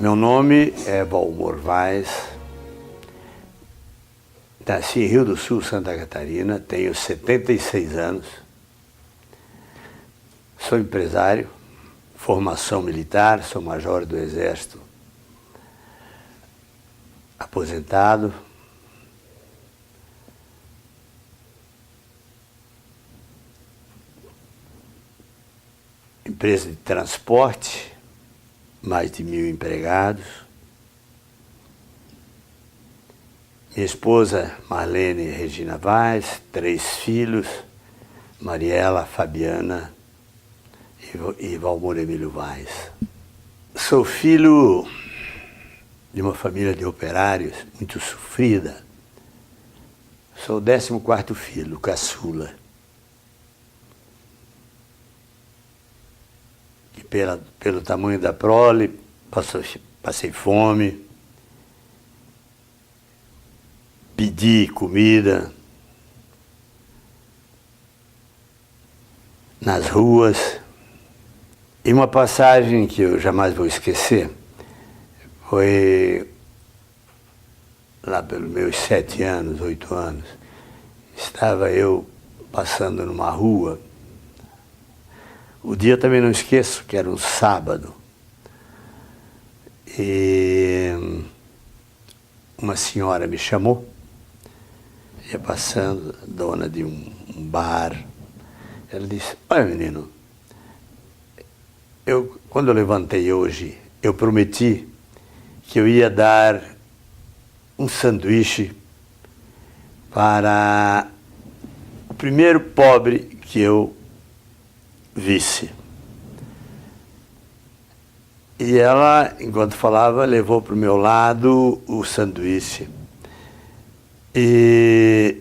Meu nome é Valmor Vaz, nasci em Rio do Sul, Santa Catarina, tenho 76 anos, sou empresário, formação militar, sou major do Exército, aposentado. Empresa de transporte, mais de 1.000 empregados. Minha esposa Marlene Regina Vaz, 3 filhos, Mariela, Fabiana e Valmor Emílio Vaz. Sou filho de uma família de operários muito sofrida. Sou o 14º filho, caçula. Que pelo tamanho da prole, passei fome, pedi comida nas ruas. E uma passagem que eu jamais vou esquecer foi lá pelos meus 7 anos, 8 anos. Estava eu passando numa rua. O dia também não esqueço, que era um sábado. E uma senhora me chamou, ia passando, dona de um bar. Ela disse: olha, menino, quando eu levantei hoje, eu prometi que eu ia dar um sanduíche para o primeiro pobre que eu visse. E ela, enquanto falava, levou para o meu lado o sanduíche. E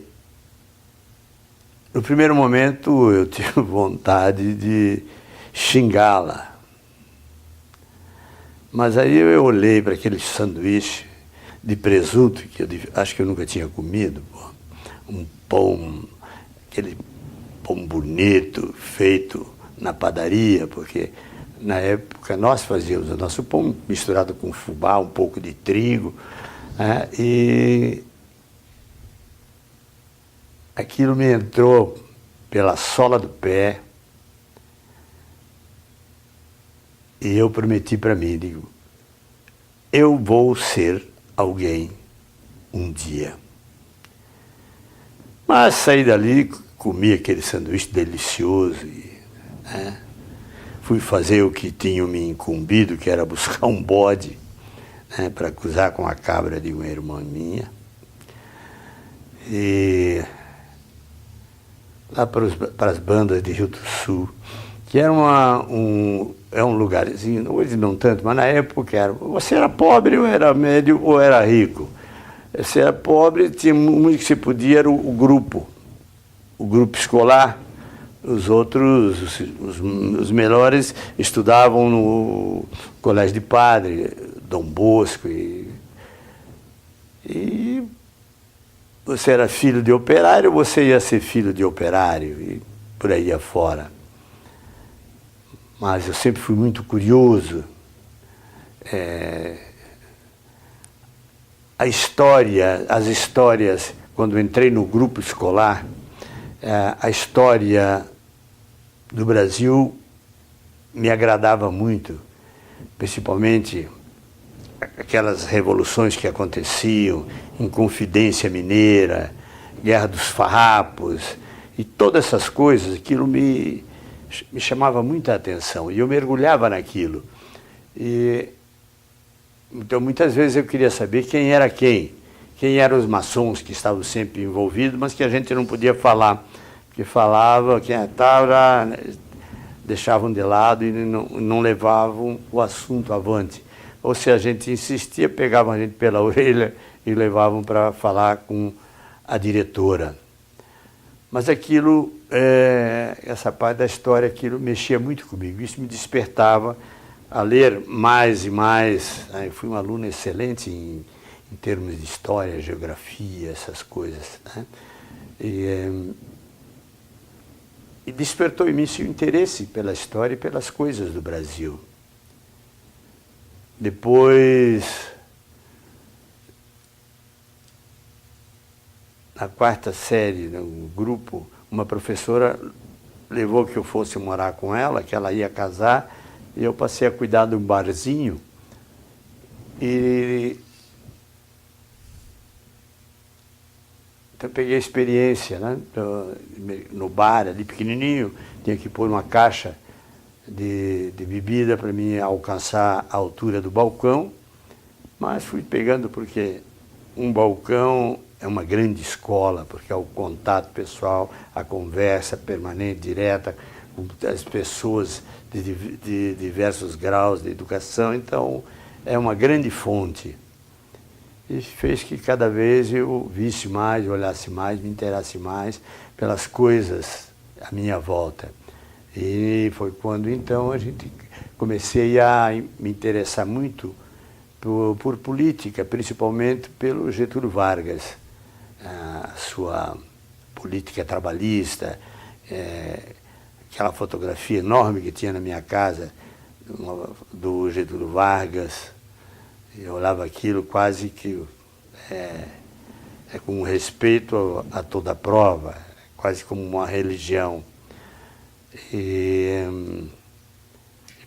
no primeiro momento eu tive vontade de xingá-la. Mas aí eu olhei para aquele sanduíche de presunto, que eu acho que eu nunca tinha comido, um pão, aquele pão bonito, feito na padaria, porque na época nós fazíamos o nosso pão misturado com fubá, um pouco de trigo, né? E aquilo me entrou pela sola do pé e eu prometi para mim, digo, eu vou ser alguém um dia. Mas saí dali, comi aquele sanduíche delicioso e, né, fui fazer o que tinham me incumbido, que era buscar um bode, né, para cruzar com a cabra de uma irmã minha. E lá para as bandas de Rio do Sul, que era um lugarzinho, hoje não tanto, mas na época era, você era pobre ou era médio ou era rico. Você era pobre, tinha muito que se podia, era o grupo escolar. Os outros, os melhores, estudavam no Colégio de Padre, Dom Bosco, e você era filho de operário, você ia ser filho de operário, e por aí afora. Mas eu sempre fui muito curioso. As histórias, quando entrei no grupo escolar, a história do Brasil me agradava muito, principalmente aquelas revoluções que aconteciam, Inconfidência Mineira, Guerra dos Farrapos, e todas essas coisas, aquilo me chamava muita atenção, e eu mergulhava naquilo. Então, muitas vezes eu queria saber quem era quem eram os maçons que estavam sempre envolvidos, mas que a gente não podia falar, porque falava quem estava, deixavam de lado e não levavam o assunto avante. Ou se a gente insistia, pegavam a gente pela orelha e levavam para falar com a diretora. Mas aquilo, essa parte da história, aquilo mexia muito comigo, isso me despertava a ler mais e mais. Eu fui um aluno excelente em termos de história, geografia, essas coisas, né? E despertou em mim esse interesse pela história e pelas coisas do Brasil. Depois, na quarta série, no grupo, uma professora levou que eu fosse morar com ela, que ela ia casar, e eu passei a cuidar de um barzinho. E então eu peguei a experiência, né? No bar ali pequenininho, tinha que pôr uma caixa de bebida para mim alcançar a altura do balcão, mas fui pegando porque um balcão é uma grande escola, porque é o contato pessoal, a conversa permanente, direta, com as pessoas de diversos graus de educação, então é uma grande fonte. E fez que cada vez eu visse mais, olhasse mais, me interessasse mais pelas coisas à minha volta. E foi quando então comecei a me interessar muito por política, principalmente pelo Getúlio Vargas, a sua política trabalhista, aquela fotografia enorme que tinha na minha casa do Getúlio Vargas. Eu olhava aquilo quase que com respeito a toda a prova, quase como uma religião. E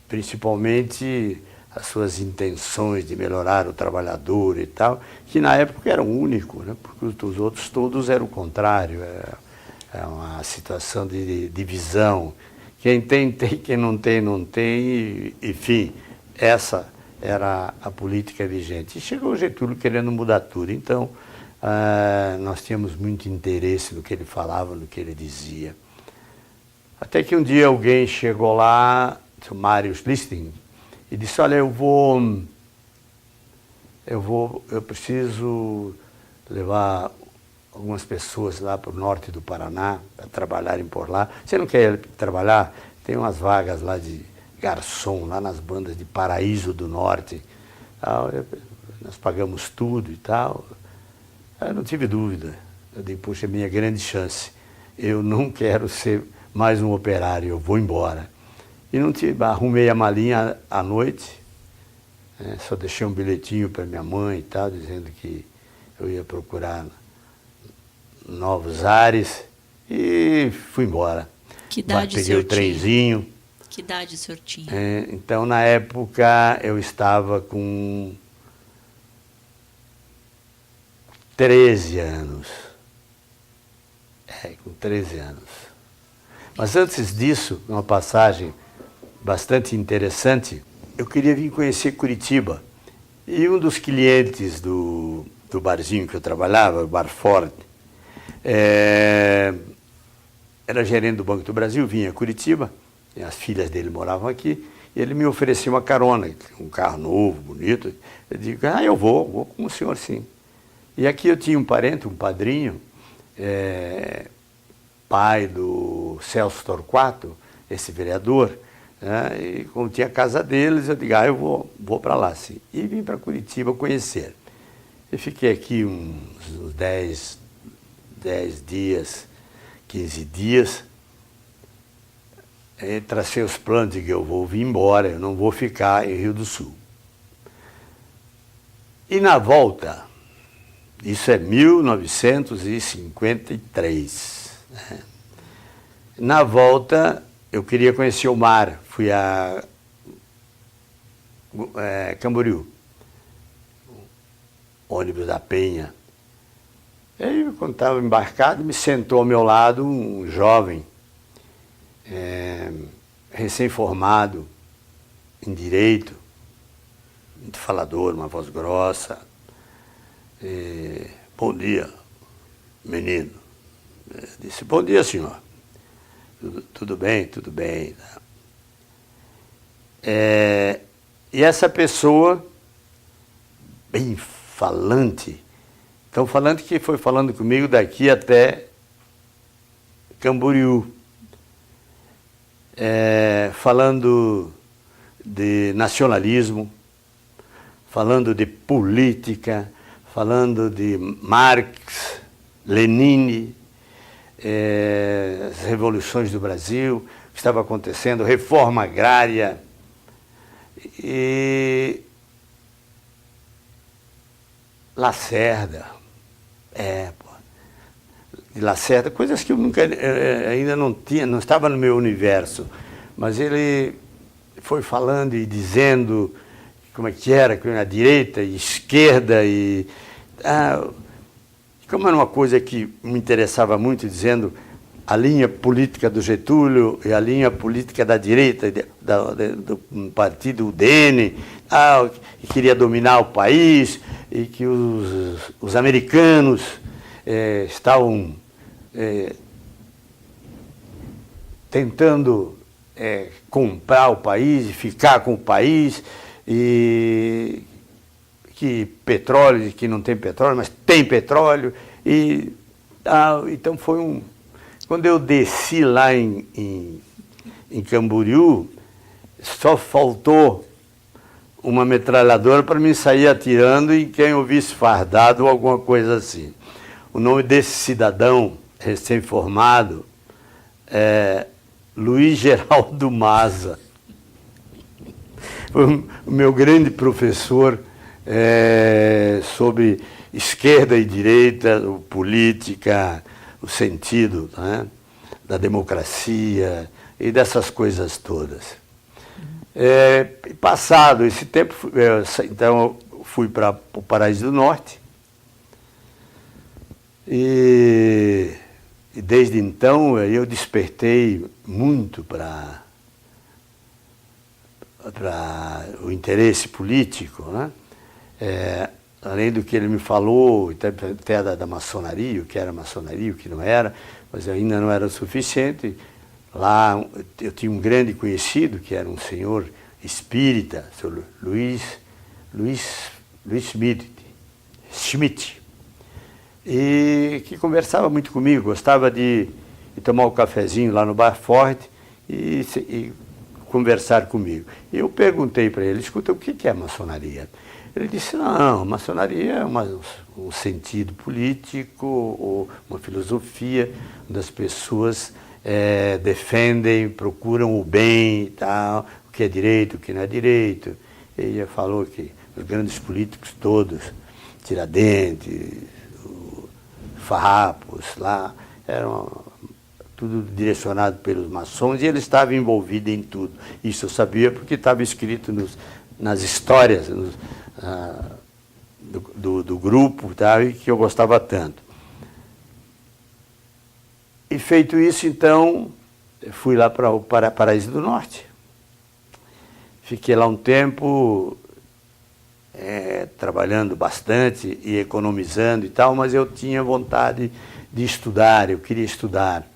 principalmente as suas intenções de melhorar o trabalhador e tal, que na época era o único, né? Porque os outros todos eram o contrário, é uma situação de divisão. Quem tem, tem, quem não tem, não tem, e, enfim, essa era a política vigente. E chegou o Getúlio querendo mudar tudo, então nós tínhamos muito interesse no que ele falava, no que ele dizia. Até que um dia alguém chegou lá, o Mário Schlichting, e disse, olha, eu preciso levar algumas pessoas lá para o norte do Paraná, para trabalharem por lá. Você não quer trabalhar? Tem umas vagas lá de garçom, lá nas bandas de Paraíso do Norte. Nós pagamos tudo e tal. Eu não tive dúvida. Eu disse, poxa, é minha grande chance. Eu não quero ser mais um operário, eu vou embora. E não tive, arrumei a malinha à noite, só deixei um bilhetinho para minha mãe e tal, dizendo que eu ia procurar novos ares e fui embora. Que idade peguei o trenzinho. Que idade o senhor tinha? Então, na época, eu estava com 13 anos. Com 13 anos. Mas antes disso, uma passagem bastante interessante, eu queria vir conhecer Curitiba. E um dos clientes do barzinho que eu trabalhava, o Bar Ford, era gerente do Banco do Brasil, vinha a Curitiba, e as filhas dele moravam aqui, e ele me ofereceu uma carona, um carro novo, bonito. Eu digo, eu vou com o senhor sim. E aqui eu tinha um parente, um padrinho, pai do Celso Torquato, esse vereador, né? E como tinha a casa deles, eu digo, eu vou para lá, sim. E vim para Curitiba conhecer. Eu fiquei aqui uns 10 dias, 15 dias, e tracei os planos de que eu vou vir embora, eu não vou ficar em Rio do Sul. E na volta, isso é 1953, né? Na volta, eu queria conhecer o mar, fui a Camboriú, ônibus da Penha. E aí, quando estava embarcado, me sentou ao meu lado um jovem, recém-formado em Direito, muito falador, uma voz grossa. Bom dia, menino. Eu disse, bom dia, senhor. Tudo bem, tudo bem. E essa pessoa, bem falante, tão falante que foi falando comigo daqui até Camboriú, falando de nacionalismo, falando de política, falando de Marx, Lenin, as revoluções do Brasil, o que estava acontecendo, reforma agrária. E Lacerda, pô. De Lacerda, coisas que eu nunca, ainda não tinha, não estava no meu universo, mas ele foi falando e dizendo como é que era a direita e esquerda, e como era uma coisa que me interessava muito, dizendo a linha política do Getúlio e a linha política da direita, do partido UDN, que queria dominar o país, e que os americanos estavam tentando comprar o país e ficar com o país, e que petróleo, que não tem petróleo, mas tem petróleo. Então foi quando eu desci lá em Camboriú, só faltou uma metralhadora para mim sair atirando em quem eu visse fardado ou alguma coisa assim. O nome desse cidadão recém-formado é Luiz Geraldo Maza. Foi o meu grande professor sobre esquerda e direita, política, o sentido, né, da democracia e dessas coisas todas. Passado esse tempo, então eu fui para o Paraíso do Norte, e desde então eu despertei muito para o interesse político, né? Além do que ele me falou, até da maçonaria, o que era maçonaria, o que não era, mas ainda não era o suficiente. Lá eu tinha um grande conhecido, que era um senhor espírita, o senhor Luiz Schmidt, e que conversava muito comigo, gostava de tomar um cafezinho lá no Bar Forte e conversar comigo. E eu perguntei para ele, escuta, o que é maçonaria? Ele disse, não, maçonaria é um sentido político, ou uma filosofia, onde as pessoas defendem, procuram o bem e tal, o que é direito, o que não é direito. Ele falou que os grandes políticos todos, Tiradentes, Farrapos, lá, eram tudo direcionado pelos maçons, e ele estava envolvido em tudo. Isso eu sabia porque estava escrito nas histórias do grupo, tá, e que eu gostava tanto. E feito isso, então, fui lá para o Paraíso do Norte. Fiquei lá um tempo, trabalhando bastante e economizando e tal, mas eu tinha vontade de estudar, eu queria estudar.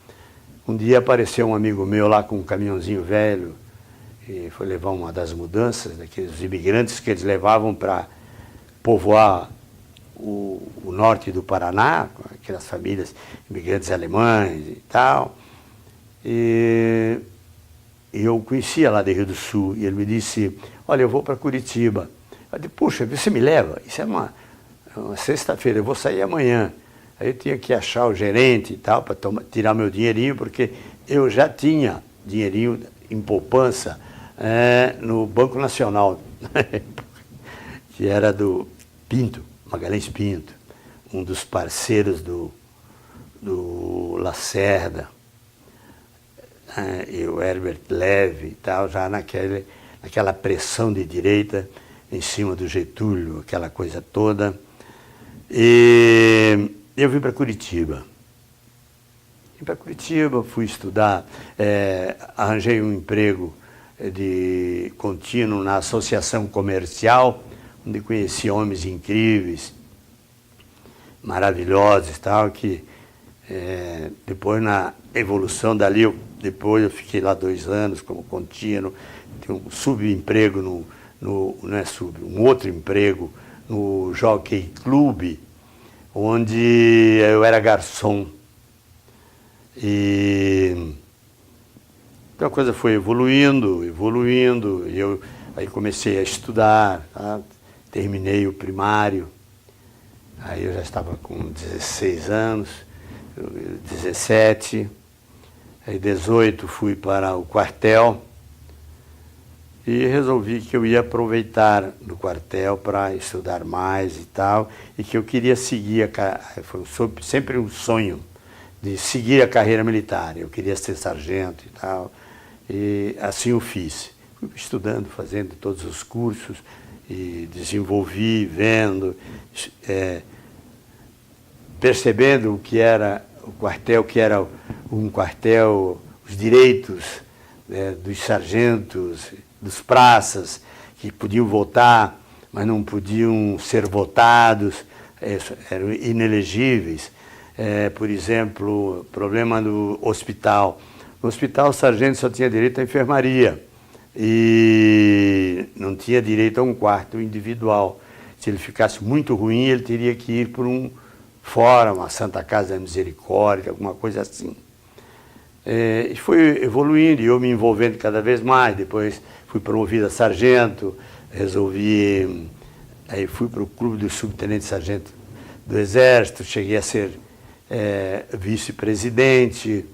Um dia apareceu um amigo meu lá com um caminhãozinho velho e foi levar uma das mudanças, daqueles imigrantes que eles levavam para povoar o norte do Paraná, com aquelas famílias imigrantes alemães e tal. E eu conhecia lá de Rio do Sul, e ele me disse, olha, eu vou para Curitiba. Eu disse, puxa, você me leva? Isso é uma sexta-feira, eu vou sair amanhã. Aí eu tinha que achar o gerente e tal, para tirar meu dinheirinho, porque eu já tinha dinheirinho em poupança no Banco Nacional, que era do Pinto, Magalhães Pinto, um dos parceiros do Lacerda, e o Herbert Levy e tal, já naquela pressão de direita em cima do Getúlio, aquela coisa toda. E eu vim para Curitiba. Vim para Curitiba, fui estudar, arranjei um emprego de contínuo na associação comercial, onde conheci homens incríveis, maravilhosos e tal, que depois na evolução dali, depois eu fiquei lá 2 anos como contínuo, tinha um subemprego não é um outro emprego no Jockey Club, onde eu era garçom. E então a coisa foi evoluindo, e eu aí comecei a estudar, tá? Terminei o primário, aí eu já estava com 16 anos, 17, aí 18 fui para o quartel, e resolvi que eu ia aproveitar no quartel para estudar mais e tal, e que eu queria seguir, foi sempre um sonho de seguir a carreira militar, eu queria ser sargento e tal, e assim eu fiz. Fui estudando, fazendo todos os cursos, e desenvolvi, vendo, percebendo o que era o quartel, que era um quartel, os direitos dos sargentos, dos praças, que podiam votar, mas não podiam ser votados, eram inelegíveis. Por exemplo, problema do hospital. No hospital, o sargento só tinha direito à enfermaria e não tinha direito a um quarto individual. Se ele ficasse muito ruim, ele teria que ir por um fora, uma Santa Casa da Misericórdia, alguma coisa assim. E foi evoluindo e eu me envolvendo cada vez mais. Depois fui promovido a sargento, aí fui para o clube do subtenente-sargento do Exército, cheguei a ser vice-presidente.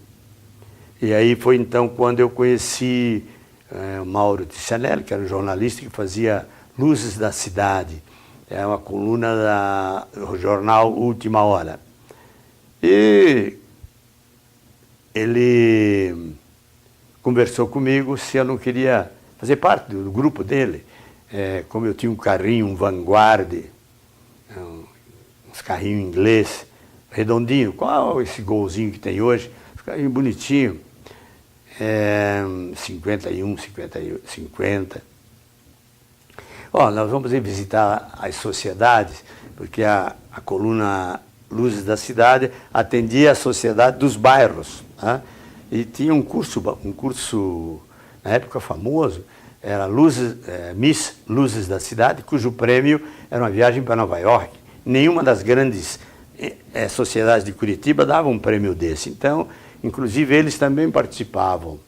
E aí foi então quando eu conheci o Mauro Tissanelli, que era um jornalista que fazia Luzes da Cidade. É uma coluna do jornal Última Hora. E ele conversou comigo se eu não queria fazer parte do grupo dele. Como eu tinha um carrinho, um Vanguard, uns carrinhos em inglês, redondinho, qual esse golzinho que tem hoje, um carrinho bonitinho, 51, 50. Nós vamos ir visitar as sociedades, porque a coluna Luzes da Cidade atendia a sociedade dos bairros, né? E tinha um curso na época famoso, era Miss Luzes da Cidade, cujo prêmio era uma viagem para Nova York. Nenhuma das grandes sociedades de Curitiba dava um prêmio desse. Então, inclusive, eles também participavam,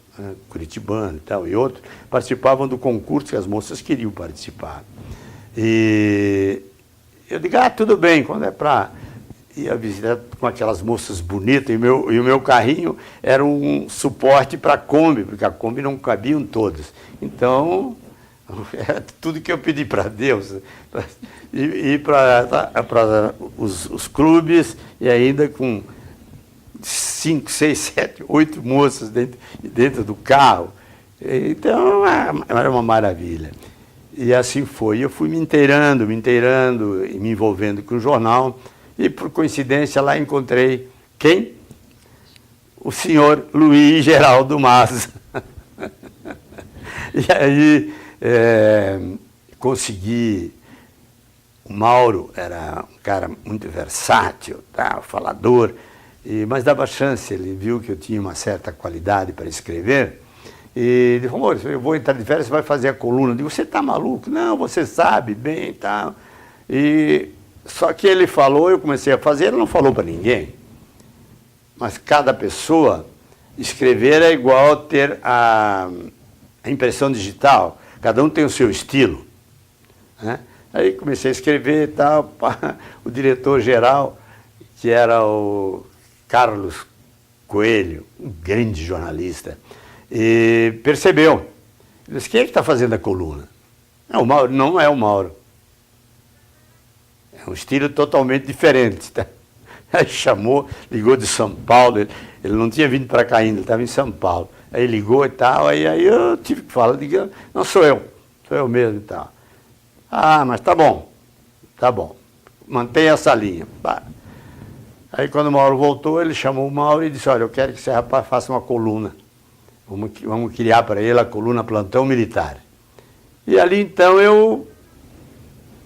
curitibano e tal, e outros, participavam do concurso que as moças queriam participar. E eu digo, tudo bem, quando é para ir a visitar com aquelas moças bonitas, e o meu carrinho era um suporte para a Kombi, porque a Kombi não cabiam todas. Então, era tudo que eu pedi para Deus, ir para os clubes, e ainda com 5, 6, 7, 8 moças dentro do carro. Então, era uma maravilha. E assim foi. Eu fui me inteirando e me envolvendo com o jornal. E, por coincidência, lá encontrei quem? O senhor Luiz Geraldo Maza. E aí consegui. O Mauro era um cara muito versátil, falador, mas dava chance, ele viu que eu tinha uma certa qualidade para escrever, e ele falou, eu vou entrar de férias, você vai fazer a coluna. Eu digo, você está maluco? Não, você sabe bem e tal. Só que ele falou, eu comecei a fazer, ele não falou para ninguém. Mas cada pessoa, escrever é igual ter a impressão digital, cada um tem o seu estilo, né? Aí comecei a escrever e tal, o diretor-geral, que era o Carlos Coelho, um grande jornalista, e percebeu. Ele disse, quem é que está fazendo a coluna? Não, o Mauro, não é o Mauro. É um estilo totalmente diferente. Tá? Aí chamou, ligou de São Paulo, ele não tinha vindo para cá ainda, ele estava em São Paulo. Aí ligou e tal, aí eu tive que falar, digo, não sou eu mesmo e tal. Mas tá bom, mantenha essa linha. Aí quando o Mauro voltou, ele chamou o Mauro e disse, olha, eu quero que esse rapaz faça uma coluna. Vamos criar para ele a coluna Plantão Militar. E ali então eu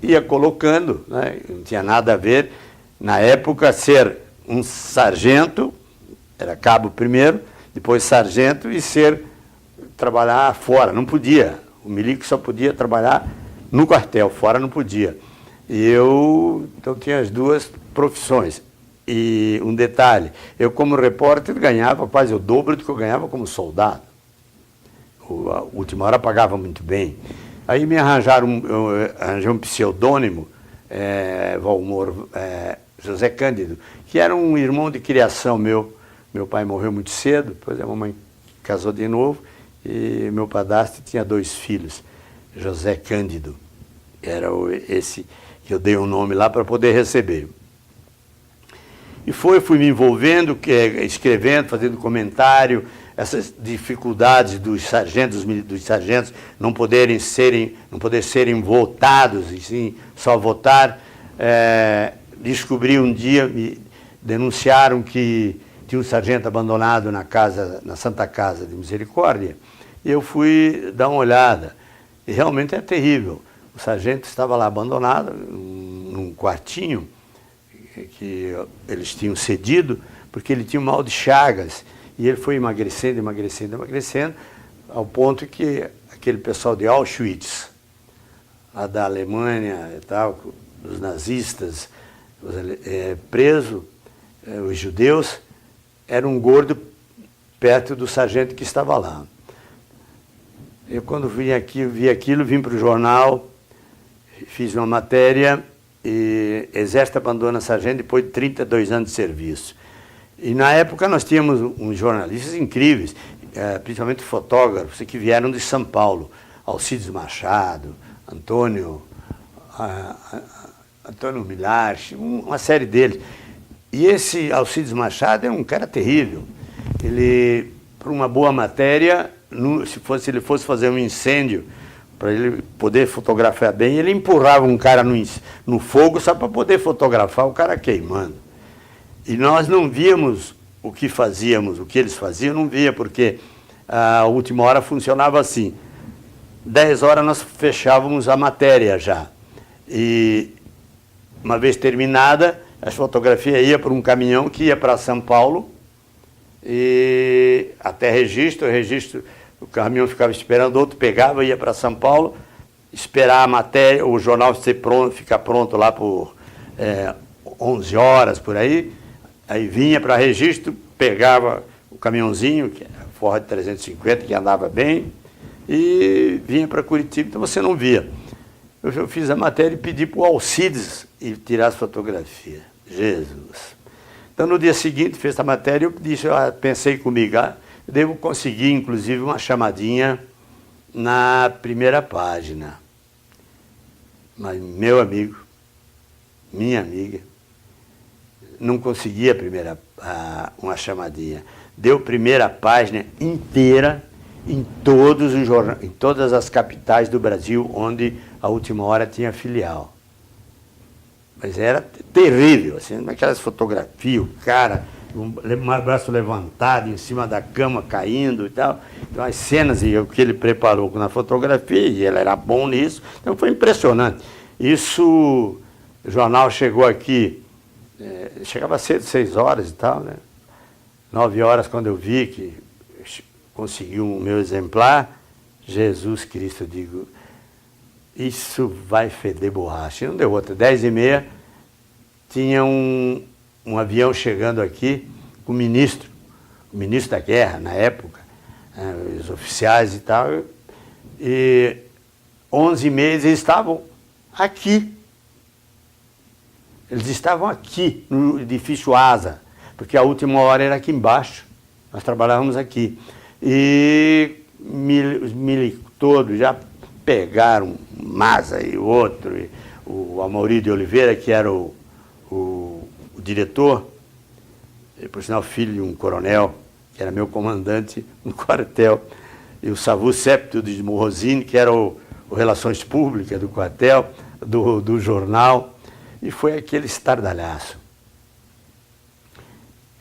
ia colocando, né? Não tinha nada a ver, na época, ser um sargento, era cabo primeiro, depois sargento, e trabalhar fora, não podia. O milico só podia trabalhar no quartel, fora não podia. E eu, então, tinha as duas profissões. E um detalhe, eu como repórter ganhava quase o dobro do que eu ganhava como soldado. A Última Hora pagava muito bem. Aí me arranjei um pseudônimo, José Cândido, que era um irmão de criação meu. Meu pai morreu muito cedo, depois a mamãe casou de novo, e meu padrasto tinha 2 filhos. José Cândido. Era esse que eu dei um nome lá para poder receber. E fui me envolvendo, escrevendo, fazendo comentário, essas dificuldades dos sargentos não poder serem votados, e sim só votar. Descobri um dia, me denunciaram que tinha um sargento abandonado na Santa Casa de Misericórdia, e eu fui dar uma olhada. E realmente é terrível. O sargento estava lá abandonado, num quartinho, que eles tinham cedido, porque ele tinha um mal de Chagas, e ele foi emagrecendo, ao ponto que aquele pessoal de Auschwitz, lá da Alemanha e tal, os nazistas, presos, os judeus, era um gordo perto do sargento que estava lá. Eu, quando vi aquilo, vim para o jornal, fiz uma matéria, e Exército abandona sargento depois de 32 anos de serviço. E na época nós tínhamos uns jornalistas incríveis, principalmente fotógrafos, que vieram de São Paulo, Alcides Machado, Antônio Milarchi, uma série deles. E esse Alcides Machado é um cara terrível. Ele, para uma boa matéria, se ele fosse fazer um incêndio, para ele poder fotografar bem, ele empurrava um cara no fogo só para poder fotografar o cara queimando. E nós não víamos o que fazíamos, o que eles faziam, não via, porque a última hora funcionava assim. 10 horas nós fechávamos a matéria já. E uma vez terminada, a fotografia ia para um caminhão que ia para São Paulo, e até registro, o caminhão ficava esperando, outro pegava, ia para São Paulo, esperar a matéria, o jornal ficar pronto lá por 11 horas, por aí vinha para registro, pegava o caminhãozinho, que era Ford 350, que andava bem, e vinha para Curitiba, então você não via. Eu fiz a matéria e pedi para o Alcides ir tirar as fotografias. Jesus! Então, no dia seguinte, fez a matéria, eu pensei comigo, eu devo conseguir, inclusive, uma chamadinha na primeira página. Mas meu amigo, minha amiga, não conseguia uma chamadinha. Deu primeira página inteira em todas as capitais do Brasil, onde a Última Hora tinha filial. Mas era terrível, assim, naquelas fotografias, o cara, um braço levantado em cima da cama, caindo e tal. Então, as cenas e o que ele preparou na fotografia, e ele era bom nisso, então foi impressionante. Isso, o jornal chegou aqui, chegava cedo, 6 horas e tal, né? 9 horas, quando eu vi que consegui o meu exemplar, Jesus Cristo, eu digo, isso vai feder borracha. E não deu outra. 10h30, tinha um avião chegando aqui com o ministro da guerra, na época, os oficiais e tal, e 11 meses eles estavam aqui. Eles estavam aqui, no edifício Asa, porque a Última Hora era aqui embaixo, nós trabalhávamos aqui. E os milicos todos já pegaram um Maza e outro, e o Amaury de Oliveira, que era o diretor, e, por sinal, filho de um coronel, que era meu comandante no quartel, e o Savu Septo de Morrosini, que era o Relações Públicas do quartel, do jornal, e foi aquele estardalhaço.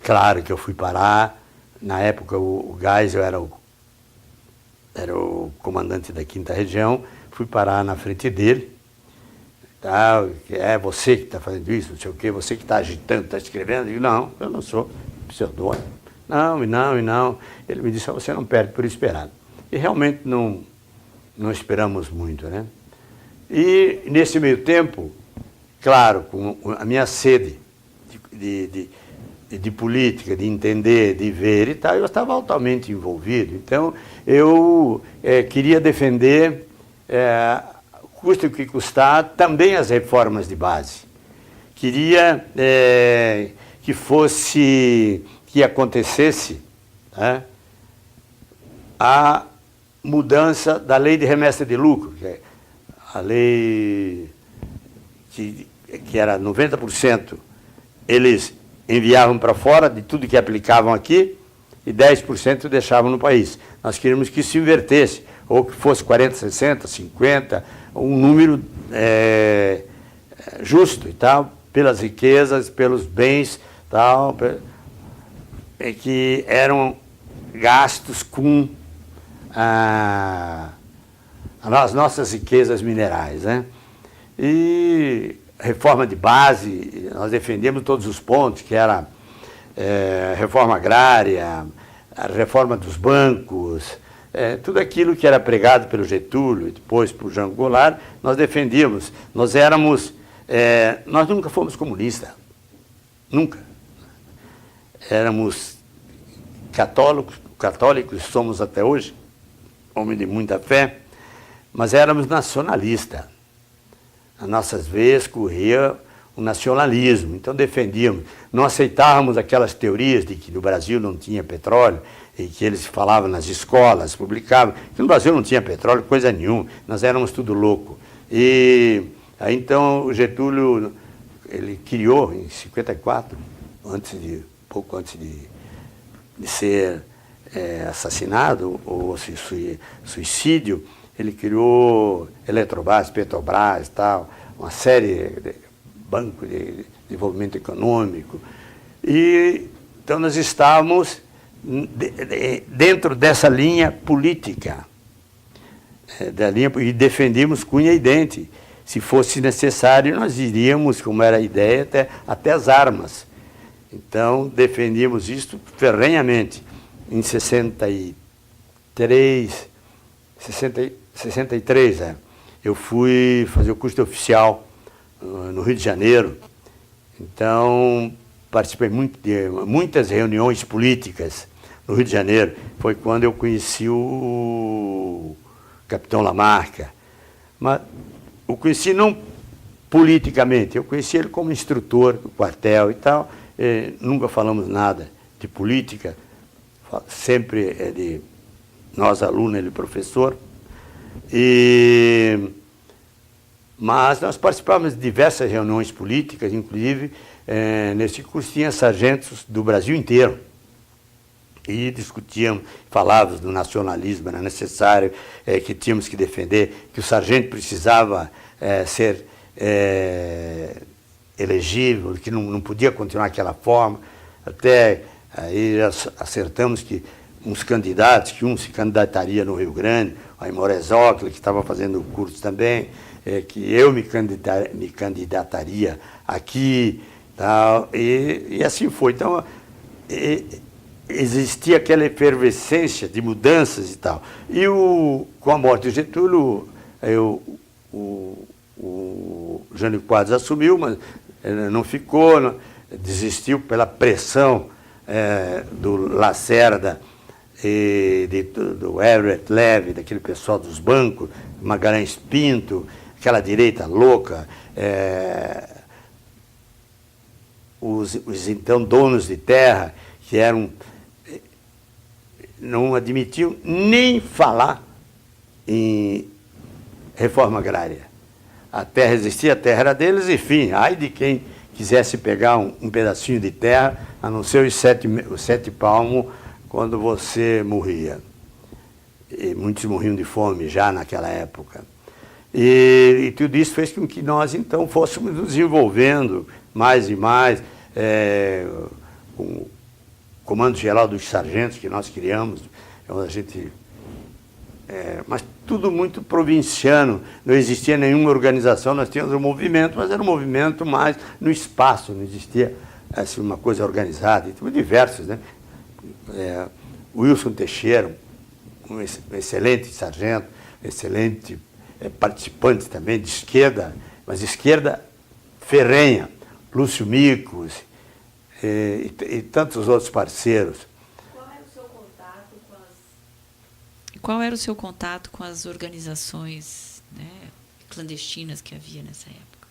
Claro que eu fui parar, na época o Geisel era o comandante da 5ª Região, fui parar na frente dele, é você que está fazendo isso, não sei o quê, você que está agitando, está escrevendo. Eu digo, não, eu não sou pseudônimo. Não. Ele me disse, você não perde por esperar. E realmente não esperamos muito, né? E nesse meio tempo, claro, com a minha sede de política, de entender, de ver e tal, eu estava altamente envolvido. Então, eu queria defender, custe o que custar, também as reformas de base. Queria que acontecesse, né, mudança da lei de remessa de lucro, que é a lei que era 90%, eles enviavam para fora de tudo que aplicavam aqui e 10% deixavam no país. Nós queríamos que isso se invertesse, ou que fosse 40, 60, 50, um número justo e tal, pelas riquezas, pelos bens, tal, que eram gastos com as nossas riquezas minerais, né? E reforma de base, nós defendemos todos os pontos, que era reforma agrária, a reforma dos bancos, tudo aquilo que era pregado pelo Getúlio e depois por Jango Goulart, nós defendíamos. Nós nunca fomos comunistas, nunca. Éramos católicos somos até hoje, homem de muita fé, mas éramos nacionalistas. As nossas veias corria o nacionalismo, então defendíamos. Não aceitávamos aquelas teorias de que no Brasil não tinha petróleo, e que eles falavam nas escolas, publicavam, que no Brasil não tinha petróleo, coisa nenhuma, nós éramos tudo louco. E aí então o Getúlio, ele criou em 54, pouco antes de ser assassinado, ou suicídio, ele criou Eletrobras, Petrobras, tal, uma série de bancos de desenvolvimento econômico. E então nós estávamos dentro dessa linha política, e defendíamos cunha e dente. Se fosse necessário, nós iríamos, como era a ideia, até as armas. Então, defendíamos isso ferrenhamente. Em 63, eu fui fazer o curso de oficial no Rio de Janeiro. Então, participei de muitas reuniões políticas no Rio de Janeiro. Foi quando eu conheci o capitão Lamarca. Mas o conheci não politicamente, eu conheci ele como instrutor do quartel e tal. Nunca falamos nada de política, sempre é de nós alunos, ele professor. Mas nós participávamos de diversas reuniões políticas, inclusive nesse curso tinha sargentos do Brasil inteiro. E discutíamos, falávamos do nacionalismo, era necessário, que tínhamos que defender, que o sargento precisava ser elegível, que não podia continuar daquela forma. Até aí acertamos que uns candidatos, que um se candidataria no Rio Grande, o Aimoré Zócoli, que estava fazendo o curso também, que eu me candidataria aqui, tal, e assim foi. Então, existia aquela efervescência de mudanças e tal. E com a morte de Getúlio, o Jânio Quadros assumiu, mas não ficou, desistiu pela pressão do Lacerda, do Everett Levy, daquele pessoal dos bancos, Magalhães Pinto, aquela direita louca, os então donos de terra, que não admitiam nem falar em reforma agrária. A terra existia, a terra era deles, enfim, ai de quem quisesse pegar um pedacinho de terra, a não ser os sete palmos, quando você morria. E muitos morriam de fome já naquela época. E tudo isso fez com que nós, então, fôssemos nos desenvolvendo mais e mais, com o Comando Geral dos Sargentos, que nós criamos, mas tudo muito provinciano, não existia nenhuma organização, nós tínhamos um movimento, mas era um movimento mais no espaço, não existia assim, uma coisa organizada, e diversos, né? Wilson Teixeira, um excelente sargento, excelente participante também de esquerda, mas esquerda ferrenha, Lúcio Micos e tantos outros parceiros. Qual era o seu contato com as organizações, né, clandestinas que havia nessa época?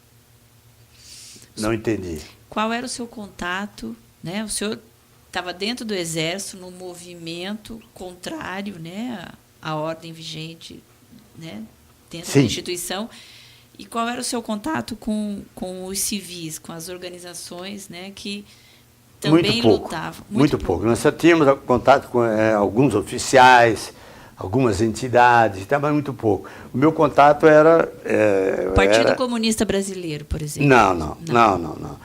Não entendi. Qual era o seu contato, né? O senhor estava dentro do Exército, num movimento contrário, né, a ordem vigente, né, dentro Sim. da instituição. E qual era o seu contato com os civis, com as organizações, né, que também lutavam? Muito pouco. Nós só tínhamos contato com alguns oficiais, algumas entidades, mas muito pouco. O meu contato era... O Partido Comunista Brasileiro, por exemplo? Não.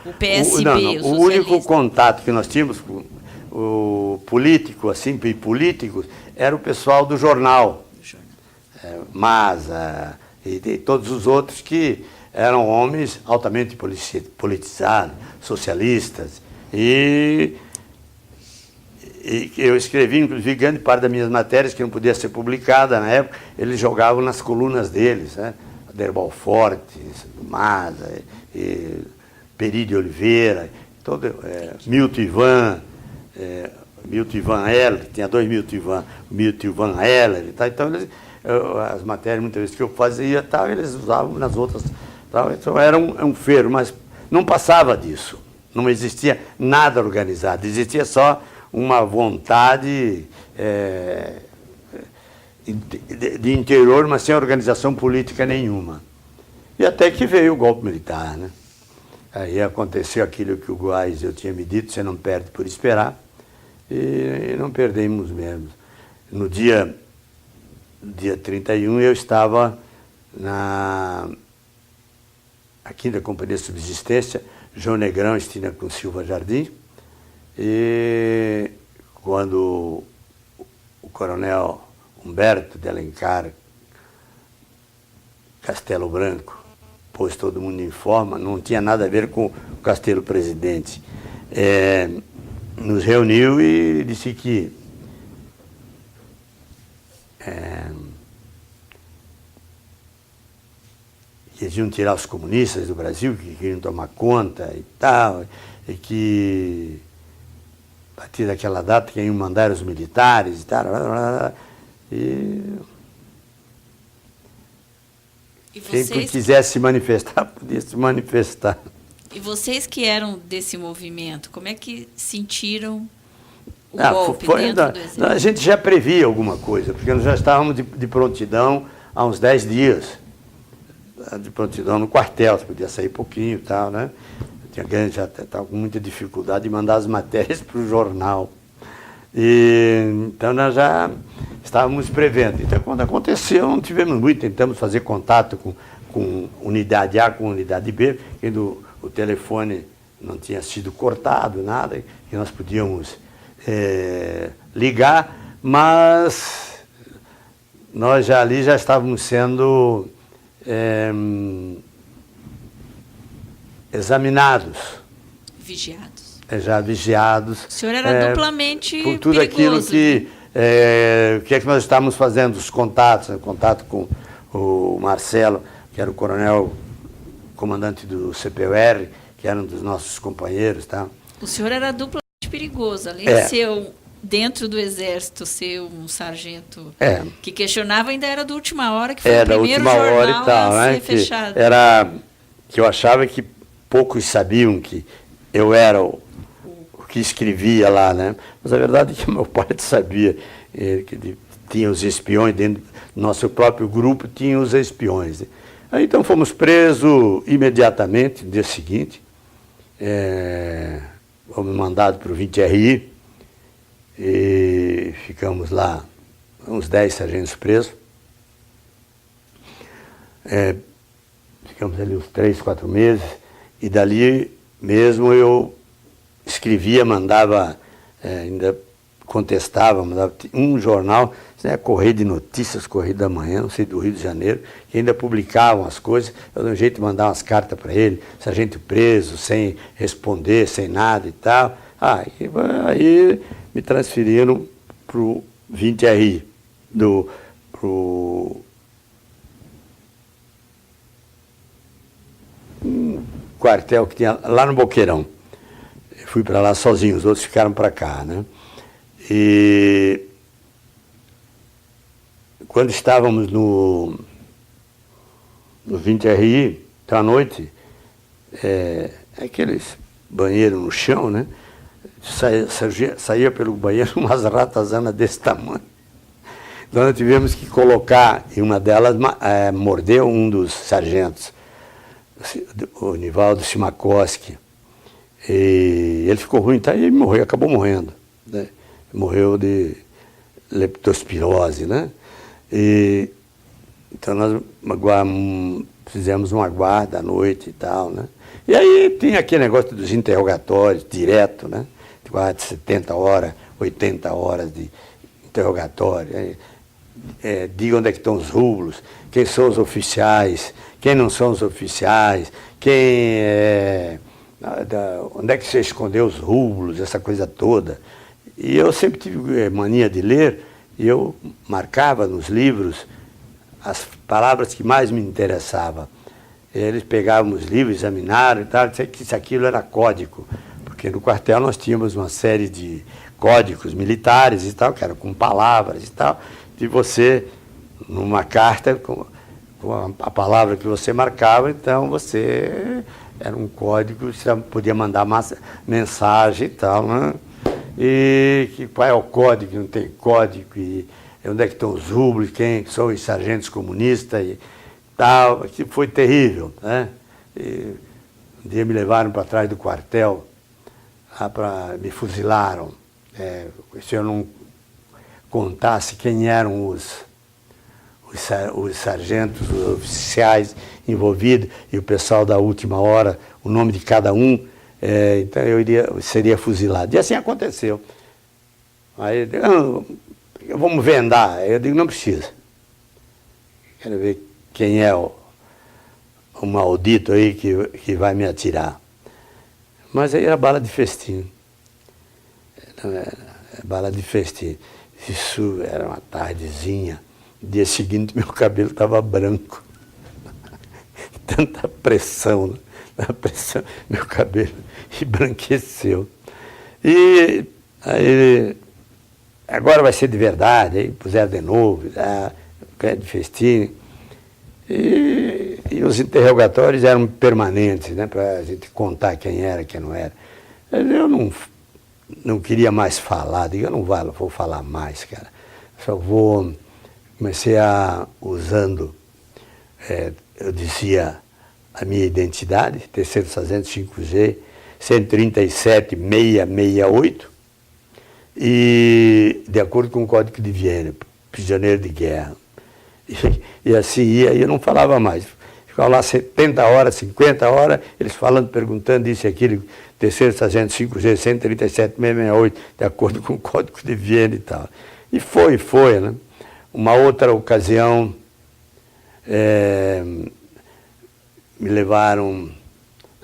O PSB, o único contato que nós tínhamos com o político, assim, e políticos, era o pessoal do jornal. Maza e todos os outros que eram homens altamente politizados, socialistas. E eu escrevi, inclusive, grande parte das minhas matérias, que não podia ser publicada na época, eles jogavam nas colunas deles, né? Aderbal Forte, Maza, Peri de Oliveira, Milton Ivan, Milton Ivan Heller, tinha dois Milton Ivan Heller, tá? Então as matérias, muitas vezes, que eu fazia, eles usavam nas outras. Então era um fervo, mas não passava disso. Não existia nada organizado, existia só uma vontade de interior, mas sem organização política nenhuma. E até que veio o golpe militar, né? Aí aconteceu aquilo que o Góes eu tinha me dito, você não perde por esperar, e não perdemos mesmo. No dia 31 eu estava na quinta Companhia de Subsistência, João Negrão, Estina com Silva Jardim, e quando o coronel Humberto de Alencar Castelo Branco pôs todo mundo em forma, não tinha nada a ver com o Castelo Presidente, nos reuniu e disse que eles iam tirar os comunistas do Brasil, que queriam tomar conta e tal, e que a partir daquela data que iam mandar os militares e tal. E quem quisesse se manifestar, podia se manifestar. E vocês que eram desse movimento, como é que sentiram o golpe dentro do Exército? A gente já previa alguma coisa, porque nós já estávamos de prontidão há uns 10 dias. De prontidão no quartel, você podia sair pouquinho e tal, né? Já estava com muita dificuldade de mandar as matérias para o jornal. Então nós já estávamos prevendo. Então quando aconteceu, não tivemos muito, tentamos fazer contato com unidade A, com unidade B, quando o telefone não tinha sido cortado, nada, que nós podíamos ligar, mas nós já ali já estávamos sendo examinados. Vigiados. Já vigiados. O senhor era duplamente por tudo perigoso, aquilo que que é que nós estávamos fazendo, os contatos, contato com o Marcelo, que era o coronel comandante do CPUR, que era um dos nossos companheiros. Tá? O senhor era duplamente perigoso, além de ser dentro do Exército, ser um sargento que questionava, ainda era do Última Hora, que foi o primeiro jornal a ser fechado. Que eu achava que poucos sabiam que eu era o que escrevia lá, né? Mas a verdade é que meu pai sabia que tinha os espiões, dentro do nosso próprio grupo tinha os espiões. Né? Aí, então fomos presos imediatamente, no dia seguinte, fomos mandados para o 20RI, e ficamos lá uns 10 sargentos presos. Ficamos ali uns 3, 4 meses, e dali mesmo eu escrevia, mandava, ainda contestava, mandava um jornal, Correio de Notícias, Correio da Manhã, não sei, do Rio de Janeiro, que ainda publicavam as coisas. Eu dei um jeito de mandar umas cartas para ele, sargento preso, sem responder, sem nada e tal. Aí me transferiram para o 20RI, pro quartel que tinha lá no Boqueirão. Eu fui para lá sozinho, os outros ficaram para cá, né? E quando estávamos no 20RI, então à noite, aqueles banheiros no chão, né? Saía pelo banheiro umas ratazanas desse tamanho. Então nós tivemos que colocar, e uma delas mordeu um dos sargentos, o Nivaldo Simakoski. E ele ficou ruim, tá? E morreu, acabou morrendo. Né? Morreu de leptospirose, né? Então nós fizemos uma guarda à noite e tal, né? E aí tinha aquele negócio dos interrogatórios direto, né? Guarda 70 horas, 80 horas de interrogatório. Diga onde é que estão os rublos, quem são os oficiais, quem não são os oficiais, onde é que você escondeu os rublos, essa coisa toda. E eu sempre tive mania de ler, e eu marcava nos livros as palavras que mais me interessavam. Eles pegavam os livros, examinaram e tal, disseram que aquilo era código, porque no quartel nós tínhamos uma série de códigos militares e tal, que eram com palavras e tal, de você, numa carta, com a palavra que você marcava, então você era um código, você podia mandar mensagem e tal, né? E qual é o código, não tem código, e onde é que estão os rublos, quem são os sargentos comunistas e tal, que foi terrível, né? E um dia me levaram para trás do quartel, me fuzilaram. Se eu não contasse quem eram os sargentos, os oficiais envolvidos e o pessoal da última hora, o nome de cada um, então eu seria fuzilado. E assim aconteceu. Aí vamos vendar. Eu digo, não precisa. Quero ver quem é o maldito aí que vai me atirar. Mas aí era bala de festim. Bala de festim. Isso era uma tardezinha. No dia seguinte, meu cabelo estava branco. Tanta pressão, né? Pressão, meu cabelo embranqueceu. E aí, agora vai ser de verdade. Aí puseram de novo, de festim. E os interrogatórios eram permanentes, né? Para a gente contar quem era, quem não era. Eu não queria mais falar, digo, eu não vou falar mais, cara. Só comecei usando, eu dizia a minha identidade, terceiro sargento 5G, 137.668, e de acordo com o Código de Viena, prisioneiro de guerra. E assim ia, e eu não falava mais. Ficava lá 70 horas, 50 horas, eles falando, perguntando isso e aquilo, terceiro sargento 5G, 137.668, de acordo com o Código de Viena e tal. E foi, né? Uma outra ocasião, me levaram,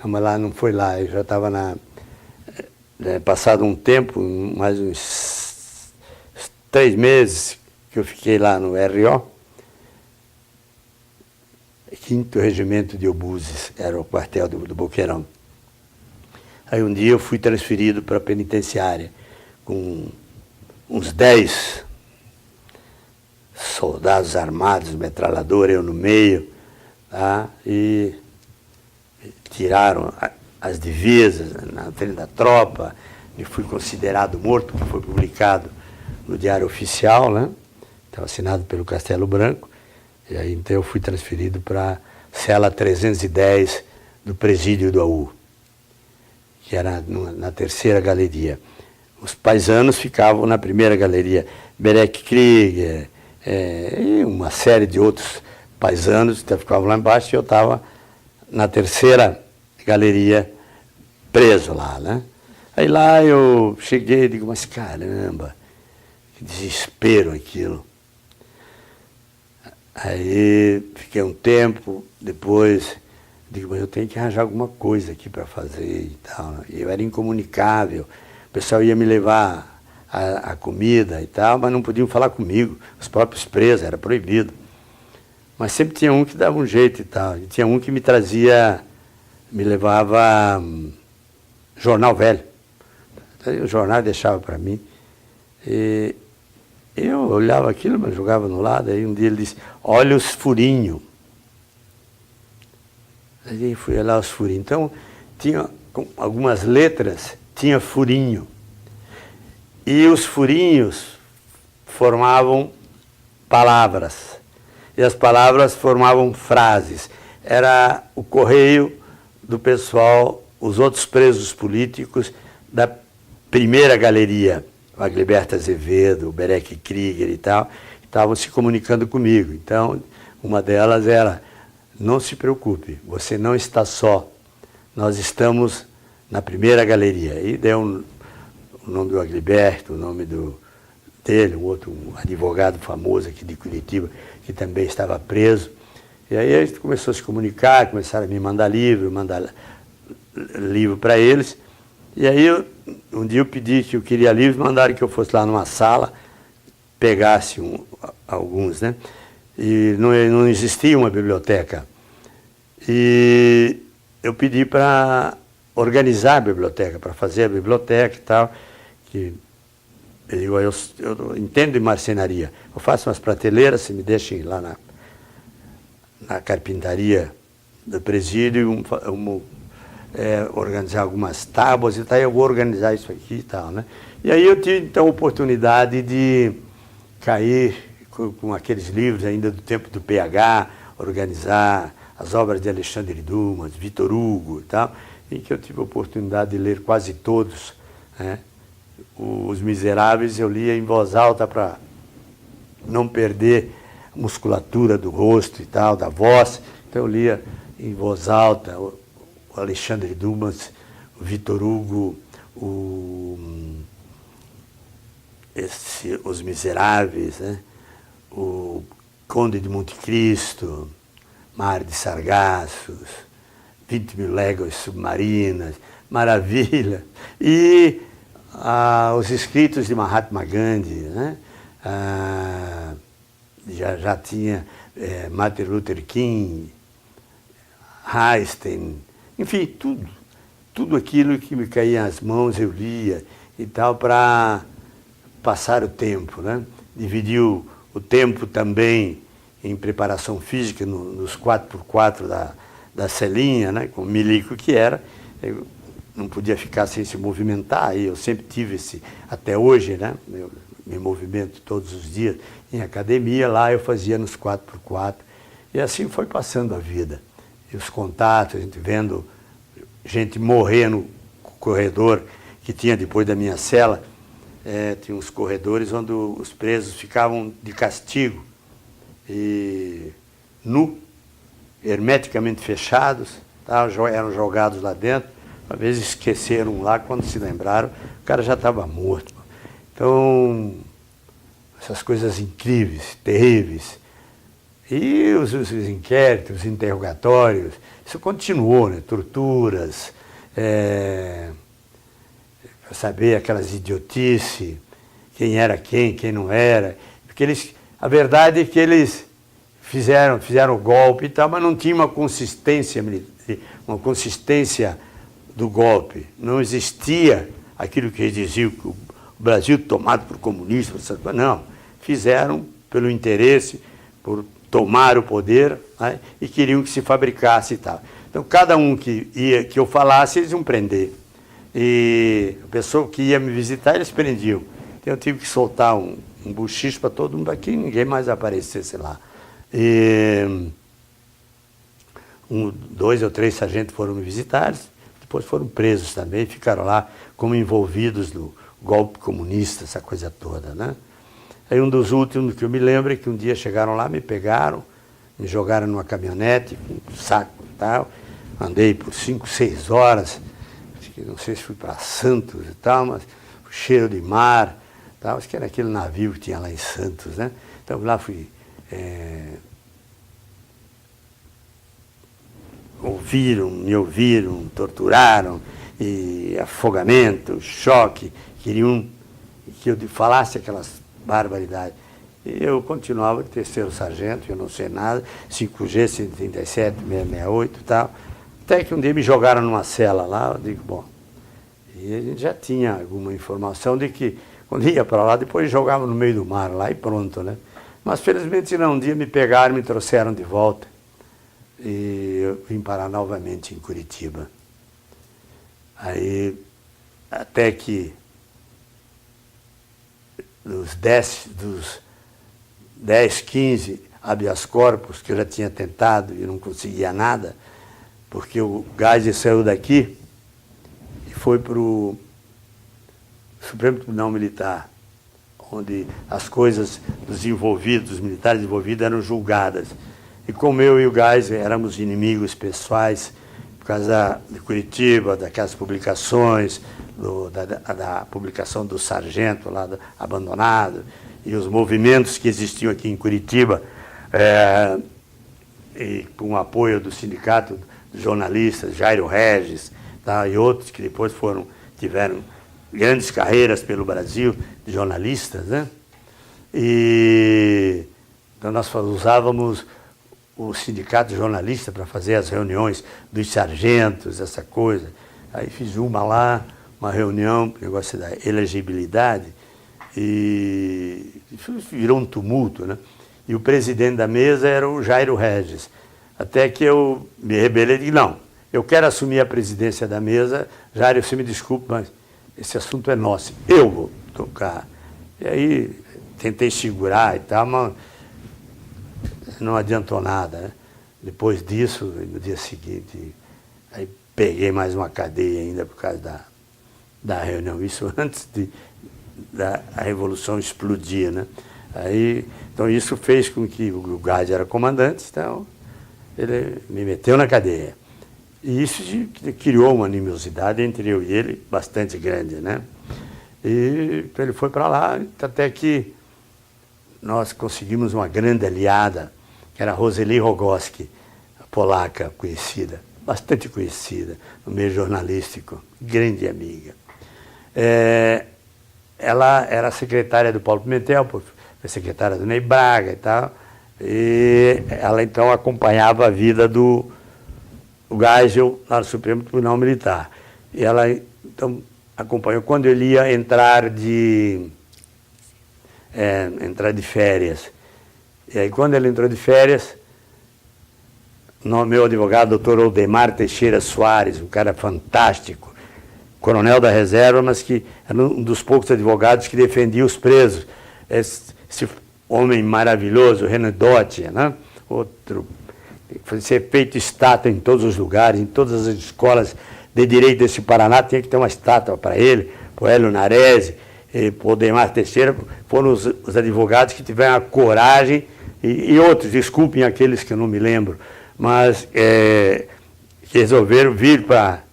mas lá não foi lá, eu já estava passado um tempo, mais uns 3 meses que eu fiquei lá no RO, 5º Regimento de Obuses, era o quartel do Boqueirão. Aí um dia eu fui transferido para a penitenciária, com uns 10 soldados armados, metralhadora, eu no meio, tá? E tiraram as divisas na frente da tropa, e fui considerado morto, que foi publicado no Diário Oficial, né? Estava assinado pelo Castelo Branco. E aí, então, eu fui transferido para a cela 310 do presídio do AU, que era na 3ª galeria. Os paisanos ficavam na 1ª galeria. Berek Krieger, e uma série de outros paisanos que ficavam lá embaixo, e eu estava na 3ª galeria preso lá, né? Aí lá eu cheguei e digo, mas caramba, que desespero aquilo. Aí fiquei um tempo, depois digo, mas eu tenho que arranjar alguma coisa aqui para fazer e tal. Eu era incomunicável, o pessoal ia me levar a comida e tal, mas não podiam falar comigo, os próprios presos, era proibido. Mas sempre tinha um que dava um jeito e tal, e tinha um que me trazia, me levava jornal velho. O jornal deixava para mim. E eu olhava aquilo, mas jogava no lado, aí um dia ele disse, olha os furinhos. Aí fui olhar os furinhos. Então, tinha algumas letras, tinha furinho. E os furinhos formavam palavras. E as palavras formavam frases. Era o correio do pessoal, os outros presos políticos da primeira galeria, o Agliberto Azevedo, o Berek Krieger e tal, estavam se comunicando comigo. Então, uma delas era: não se preocupe, você não está só, nós estamos na primeira galeria. E deu o nome do Agliberto, o nome dele, um outro advogado famoso aqui de Curitiba, que também estava preso. E aí a gente começou a se comunicar, começaram a me mandar livro para eles. E aí um dia eu pedi que eu queria livros, mandaram que eu fosse lá numa sala, pegasse alguns, né? E não existia uma biblioteca. E eu pedi para organizar a biblioteca, para fazer a biblioteca e tal, que eu entendo de marcenaria. Eu faço umas prateleiras, se me deixem lá na carpintaria do presídio, organizar algumas tábuas e tal, eu vou organizar isso aqui e tal, né? E aí eu tive, então, a oportunidade de cair com aqueles livros ainda do tempo do PH, organizar as obras de Alexandre Dumas, Vitor Hugo e tal, em que eu tive a oportunidade de ler quase todos, né? Os Miseráveis eu lia em voz alta para não perder a musculatura do rosto e tal, da voz. Então eu lia em voz alta o Alexandre Dumas, o Vitor Hugo, Os Miseráveis, né? O Conde de Monte Cristo, Mar de Sargassos, 20 Mil Léguas Submarinas, Maravilha. E os escritos de Mahatma Gandhi, né? Já tinha Martin Luther King, Einstein, enfim, tudo aquilo que me caía às mãos eu lia e tal, para passar o tempo, né? Dividi o tempo também em preparação física nos 4x4 da Celinha, né? Com o milico que era. Eu não podia ficar sem se movimentar, e eu sempre tive até hoje, né? Eu me movimento todos os dias em academia, lá eu fazia nos 4x4, e assim foi passando a vida. E os contatos, a gente vendo gente morrer no corredor que tinha depois da minha cela, tinha uns corredores onde os presos ficavam de castigo, e hermeticamente fechados, eram jogados lá dentro. Uma vez esqueceram lá, quando se lembraram, o cara já estava morto. Então, essas coisas incríveis, terríveis. E os inquéritos, os interrogatórios, isso continuou, né? Torturas, para saber aquelas idiotices, quem era quem não era. Porque a verdade é que eles fizeram o golpe e tal, mas não tinha uma consistência do golpe. Não existia aquilo que eles diziam, que o Brasil tomado por comunistas, não. Fizeram pelo interesse, por tomar o poder, né? E queriam que se fabricasse e tal. Então, cada um que eu falasse, eles iam prender. E a pessoa que ia me visitar, eles prendiam. Então, eu tive que soltar um buchicho para todo mundo aqui, ninguém mais aparecesse lá. E 2 ou 3 sargentos foram me visitar, depois foram presos também, ficaram lá como envolvidos no golpe comunista, essa coisa toda, né? Aí um dos últimos que eu me lembro é que um dia chegaram lá, me pegaram, me jogaram numa caminhonete, com um saco e tal, andei por 5, 6 horas, não sei se fui para Santos e tal, mas o cheiro de mar, tal, acho que era aquele navio que tinha lá em Santos, né? Então lá fui... me ouviram, torturaram, e afogamento, choque, queriam que eu falasse aquelas barbaridades. E eu continuava de terceiro sargento, eu não sei nada, 5G, 137, 668 e tal, até que um dia me jogaram numa cela lá, eu digo, bom, e a gente já tinha alguma informação de que quando ia para lá, depois jogava no meio do mar lá e pronto, né? Mas felizmente não, um dia me pegaram, me trouxeram de volta. E eu vim parar novamente em Curitiba. Aí, até 10, 15 habeas corpus, que eu já tinha tentado e não conseguia nada, porque o Geisel saiu daqui e foi para o Supremo Tribunal Militar, onde as coisas dos envolvidos, dos militares envolvidos, eram julgadas. E como eu e o Geisel éramos inimigos pessoais, por causa de Curitiba, daquelas publicações, da publicação do sargento lá abandonado, e os movimentos que existiam aqui em Curitiba, e com o apoio do sindicato de jornalistas, Jairo Regis, tá, e outros que depois tiveram grandes carreiras pelo Brasil, de jornalistas, né? E então nós usávamos o sindicato de jornalistas para fazer as reuniões dos sargentos, essa coisa. Aí fiz uma reunião, negócio da elegibilidade, e virou um tumulto, né? E o presidente da mesa era o Jairo Regis. Até que eu me rebelei e disse, não, eu quero assumir a presidência da mesa. Jairo, você me desculpe, mas esse assunto é nosso, eu vou tocar. E aí tentei segurar e tal, mas não adiantou nada, né? Depois disso, no dia seguinte, aí peguei mais uma cadeia ainda por causa da reunião. Isso antes da Revolução explodir, né? Aí, então isso fez com que o Geisel era comandante, então ele me meteu na cadeia. E isso criou uma animosidade entre eu e ele bastante grande, né? E então ele foi para lá, até que nós conseguimos uma grande aliada, que era a Roseli Rogoski, a polaca conhecida, bastante conhecida no meio jornalístico, grande amiga. Ela era secretária do Paulo Pimentel, foi secretária do Ney Braga e tal, e ela então acompanhava a vida do Geisel lá no Supremo Tribunal Militar. E ela então acompanhou quando ele ia entrar de férias. E aí quando ele entrou de férias, meu advogado, doutor Odemar Teixeira Soares, um cara fantástico, coronel da reserva, mas que era um dos poucos advogados que defendia os presos. Esse homem maravilhoso, Renan Dotti, né? Outro, foi ser feito estátua em todos os lugares, em todas as escolas de direito desse Paraná, tinha que ter uma estátua para ele, para o Hélio Narese, para o Odemar Teixeira, foram os advogados que tiveram a coragem, e outros, desculpem aqueles que eu não me lembro, mas que resolveram vir para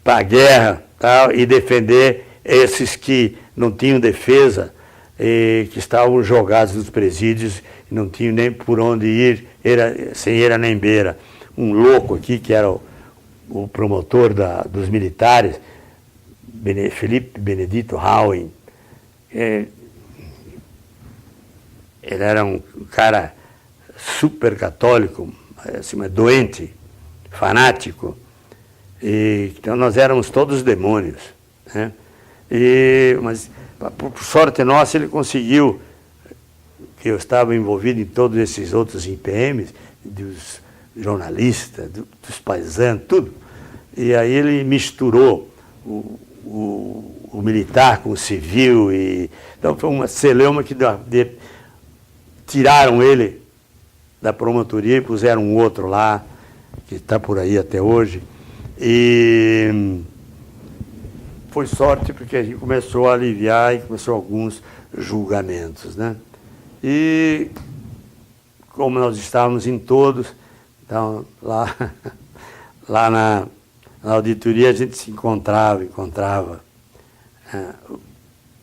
a guerra, tal, e defender esses que não tinham defesa, que estavam jogados nos presídios e não tinham nem por onde ir, sem eira nem beira. Um louco aqui, que era o promotor dos militares, Felipe Benedito Hauin, ele era um cara super católico, assim, mas doente, fanático. Então nós éramos todos demônios, né? Mas por sorte nossa ele conseguiu, que eu estava envolvido em todos esses outros IPMs, dos jornalistas, dos paisanos, tudo. E aí ele misturou o militar com o civil, então foi uma celeuma que tiraram ele da promotoria e puseram um outro lá, que está por aí até hoje. E foi sorte porque a gente começou a aliviar e começou alguns julgamentos, né? E como nós estávamos em todos, então lá na auditoria a gente se encontrava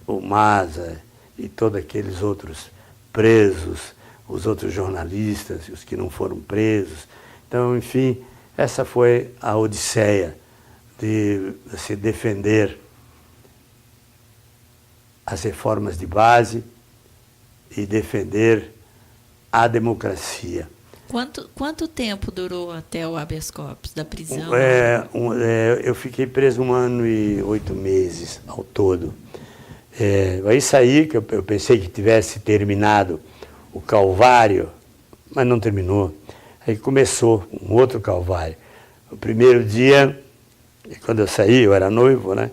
o Maza e todos aqueles outros presos, os outros jornalistas, os que não foram presos. Então, enfim, essa foi a odisseia de se defender as reformas de base e defender a democracia. Quanto tempo durou até o habeas corpus da prisão? Eu fiquei preso 1 ano e 8 meses ao todo. Aí saí, que eu pensei que tivesse terminado o calvário, mas não terminou. Aí começou um outro calvário. O primeiro dia, quando eu saí, eu era noivo, né?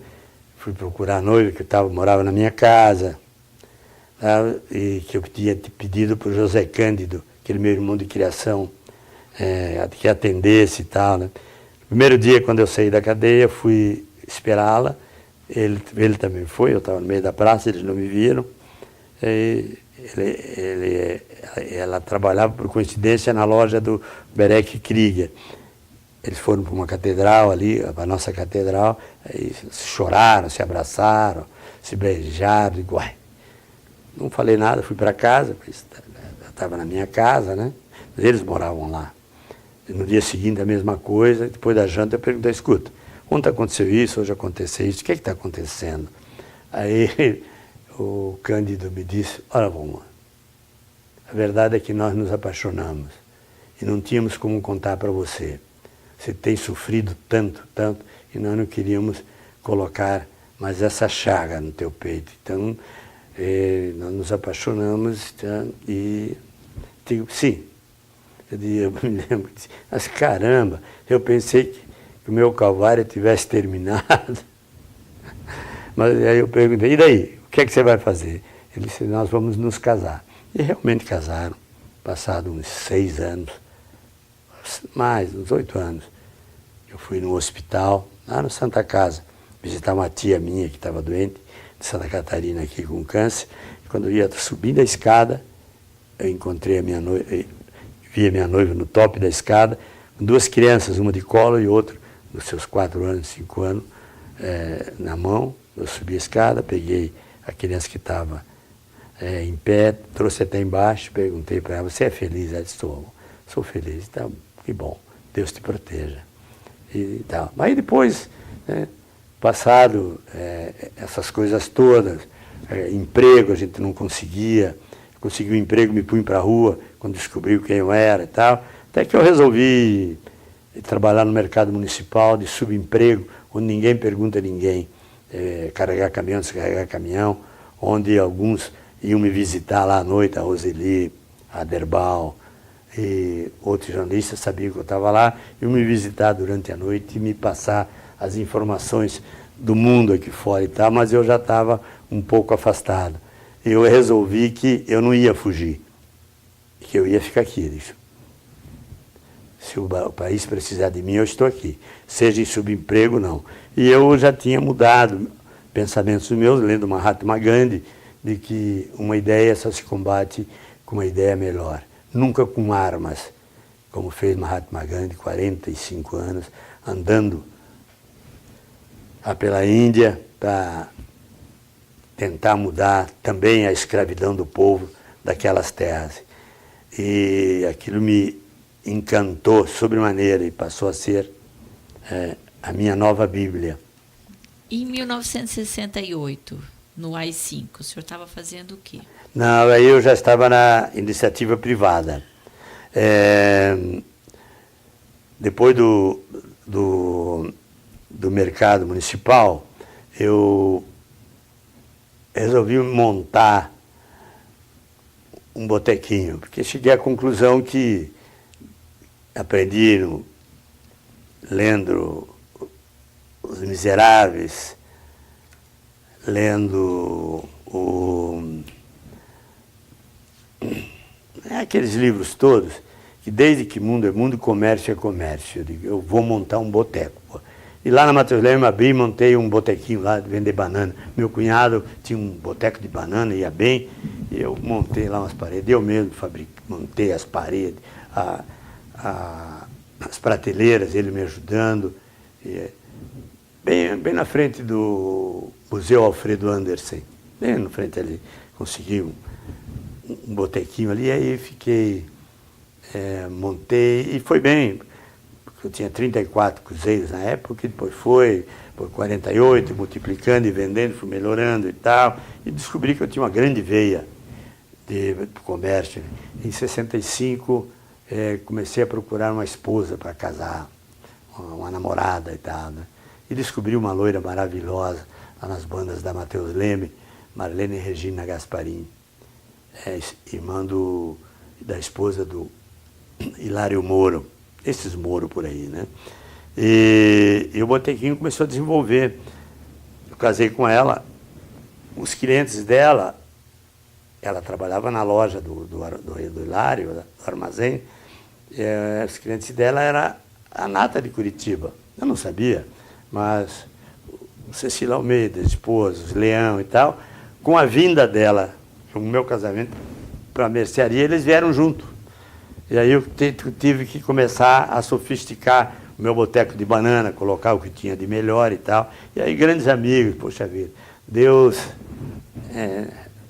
Fui procurar a noiva, que morava na minha casa, tá? E que eu tinha pedido para o José Cândido, aquele meu irmão de criação, que atendesse e tal, né? Primeiro dia, quando eu saí da cadeia, fui esperá-la, ele também foi, eu estava no meio da praça, eles não me viram. Ela trabalhava, por coincidência, na loja do Berek Krieger. Eles foram para uma catedral ali, para a nossa catedral, aí choraram, se abraçaram, se beijaram, igual. Não falei nada, fui para casa, eu estava na minha casa, né? Mas eles moravam lá. E no dia seguinte, a mesma coisa, depois da janta, eu perguntei, escuta, ontem aconteceu isso, hoje aconteceu isso, o que está acontecendo? Aí o Cândido me disse, olha, Valmor, a verdade é que nós nos apaixonamos e não tínhamos como contar para você. Você tem sofrido tanto, tanto, e nós não queríamos colocar mais essa chaga no teu peito. Então, nós nos apaixonamos e digo, sim. Eu me lembro, mas caramba, eu pensei que o meu calvário tivesse terminado. Mas aí eu perguntei, e daí? O que é que você vai fazer? Ele disse, nós vamos nos casar. E realmente casaram, passado uns 6 anos, mais, uns 8 anos. Eu fui no hospital, lá no Santa Casa, visitar uma tia minha que estava doente, de Santa Catarina, aqui com câncer. E quando eu ia subindo a escada, eu encontrei a minha noiva, vi a minha noiva no top da escada, com 2 crianças, uma de colo e outra, nos seus 4 anos, 5 anos, na mão. Eu subi a escada, peguei a criança que estava em pé, trouxe até embaixo, perguntei para ela, você é feliz? Ela disse, sou feliz. Então, que bom, Deus te proteja. E tal. Mas aí depois, né, passado essas coisas todas, emprego a gente não conseguia, consegui um emprego, me punho para a rua, quando descobriu quem eu era e tal, até que eu resolvi trabalhar no mercado municipal de subemprego, onde ninguém pergunta a ninguém, carregar caminhão, descarregar caminhão, onde alguns iam me visitar lá à noite, a Roseli, a Derbal, e outros jornalistas sabiam que eu estava lá, iam me visitar durante a noite e me passar as informações do mundo aqui fora e tal, mas eu já estava um pouco afastado. Eu resolvi que eu não ia fugir, que eu ia ficar aqui. Disse, se o país precisar de mim, eu estou aqui, seja em subemprego, não. E eu já tinha mudado pensamentos meus, lendo Mahatma Gandhi, de que uma ideia só se combate com uma ideia melhor. Nunca com armas, como fez Mahatma Gandhi, 45 anos, andando pela Índia para tentar mudar também a escravidão do povo daquelas terras. E aquilo me encantou sobremaneira e passou a ser a minha nova Bíblia. Em 1968, no AI-5, o senhor estava fazendo o quê? Não, aí eu já estava na iniciativa privada. Depois do mercado municipal, eu resolvi montar um botequinho, porque cheguei à conclusão que aprendi lendo Os Miseráveis, lendo aqueles livros todos, que desde que mundo é mundo, comércio é comércio. Eu digo, eu vou montar um boteco. E lá na Matheus Leme abri e montei um botequinho lá de vender banana. Meu cunhado tinha um boteco de banana, ia bem, e eu montei lá umas paredes. Eu mesmo montei as paredes, as prateleiras, ele me ajudando. Bem na frente do Museu Alfredo Andersen, bem na frente ali, consegui um botequinho ali, aí fiquei, montei, e foi bem. Eu tinha 34 cruzeiros na época, que depois foi por 48, multiplicando e vendendo, fui melhorando e tal, e descobri que eu tinha uma grande veia de comércio. Em 65, comecei a procurar uma esposa para casar, uma namorada e tal, né? E descobri uma loira maravilhosa lá nas bandas da Matheus Leme, Marlene Regina Gasparim, irmã da esposa do Hilário Moro. Esses Moro por aí, né? E o botequinho começou a desenvolver. Eu casei com ela, os clientes dela ela trabalhava na loja do Hilário, do armazém, e os clientes dela era a nata de Curitiba. Eu não sabia, mas o Cecília Almeida, esposos, Leão e tal, com a vinda dela, com o meu casamento para a mercearia, eles vieram junto. E aí eu tive que começar a sofisticar o meu boteco de banana, colocar o que tinha de melhor e tal. E aí grandes amigos, poxa vida, Deus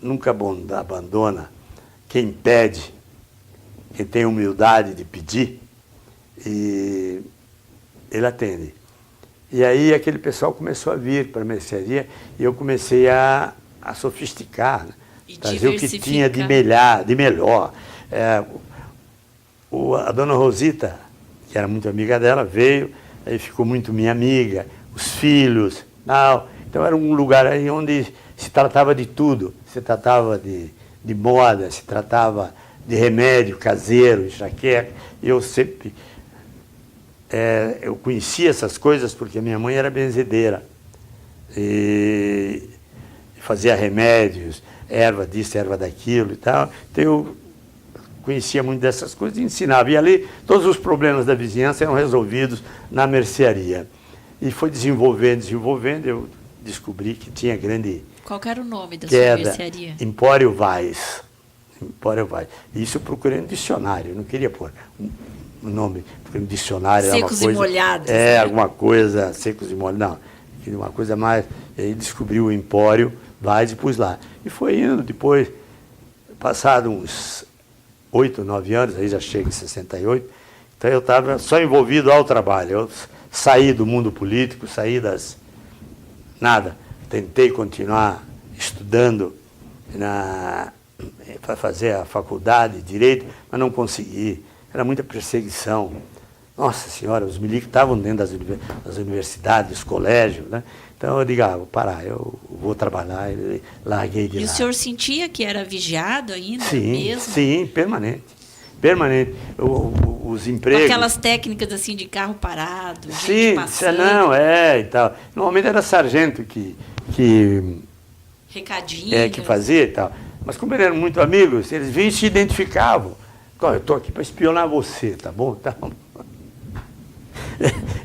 nunca abandona quem pede, quem tem humildade de pedir, e ele atende. E aí aquele pessoal começou a vir para a mercearia e eu comecei a sofisticar, né? Trazer o que tinha de melhor. A dona Rosita, que era muito amiga dela, veio, aí ficou muito minha amiga, os filhos, tal. Então era um lugar aí onde se tratava de tudo, se tratava de moda, se tratava de remédio caseiro, enxaqueca. E eu sempre eu conhecia essas coisas porque minha mãe era benzedeira e fazia remédios, erva disso, erva daquilo e tal. Então eu conhecia muito dessas coisas e ensinava. E ali todos os problemas da vizinhança eram resolvidos na mercearia. E foi desenvolvendo, eu descobri que tinha grande... Qual era o nome da sua mercearia? Empório Vaz. Empório Vaz. Isso eu procurei no dicionário, eu não queria pôr o nome, porque no dicionário era uma coisa... Secos e molhados. É, né? Alguma coisa, secos e molhados, não. Queria uma coisa mais... E aí descobri o Empório Vaz e pus lá. E foi indo, depois, passado uns 8, 9 anos, aí já chega em 68, então eu estava só envolvido ao trabalho. Eu saí do mundo político, nada. Tentei continuar estudando para fazer a faculdade de Direito, mas não consegui. Era muita perseguição. Nossa Senhora, os milicos estavam dentro das universidades, dos colégios, né? Então eu digo, vou parar, eu vou trabalhar, e larguei de lá. E o senhor sentia que era vigiado ainda mesmo? Sim, permanente. Os empregos... Com aquelas técnicas assim de carro parado, gente sim, passando. Não, e tal. Normalmente era sargento que recadinho. Que fazia e tal. Mas como eles eram muito amigos, eles vinham e se identificavam. Eu estou aqui para espionar você, tá bom? Tá bom.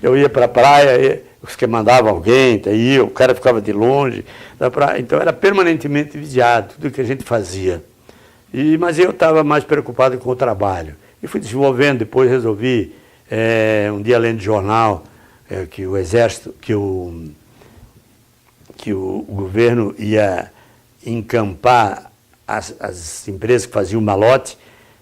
Eu ia para a praia, os que mandavam alguém, daí o cara ficava de longe da praia. Então era permanentemente vigiado, tudo que a gente fazia. Mas eu estava mais preocupado com o trabalho. E fui desenvolvendo, depois resolvi, um dia lendo jornal, que o Exército, que o governo ia encampar as empresas que faziam malote.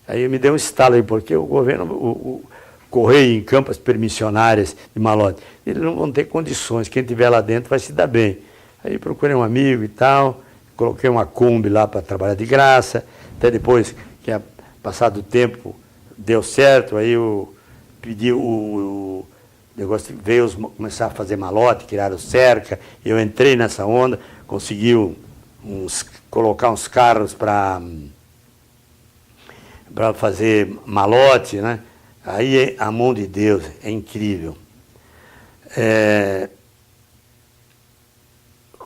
Aí me deu um estalo aí, porque o governo, o Correio encampa as permissionárias de malote. Eles não vão ter condições, quem estiver lá dentro vai se dar bem. Aí procurei um amigo e tal, coloquei uma Kombi lá para trabalhar de graça, até depois, que passado o tempo, deu certo, aí eu pedi o negócio, veio começar a fazer malote, criaram cerca, eu entrei nessa onda, consegui colocar uns carros para fazer malote, né? Aí a mão de Deus é incrível.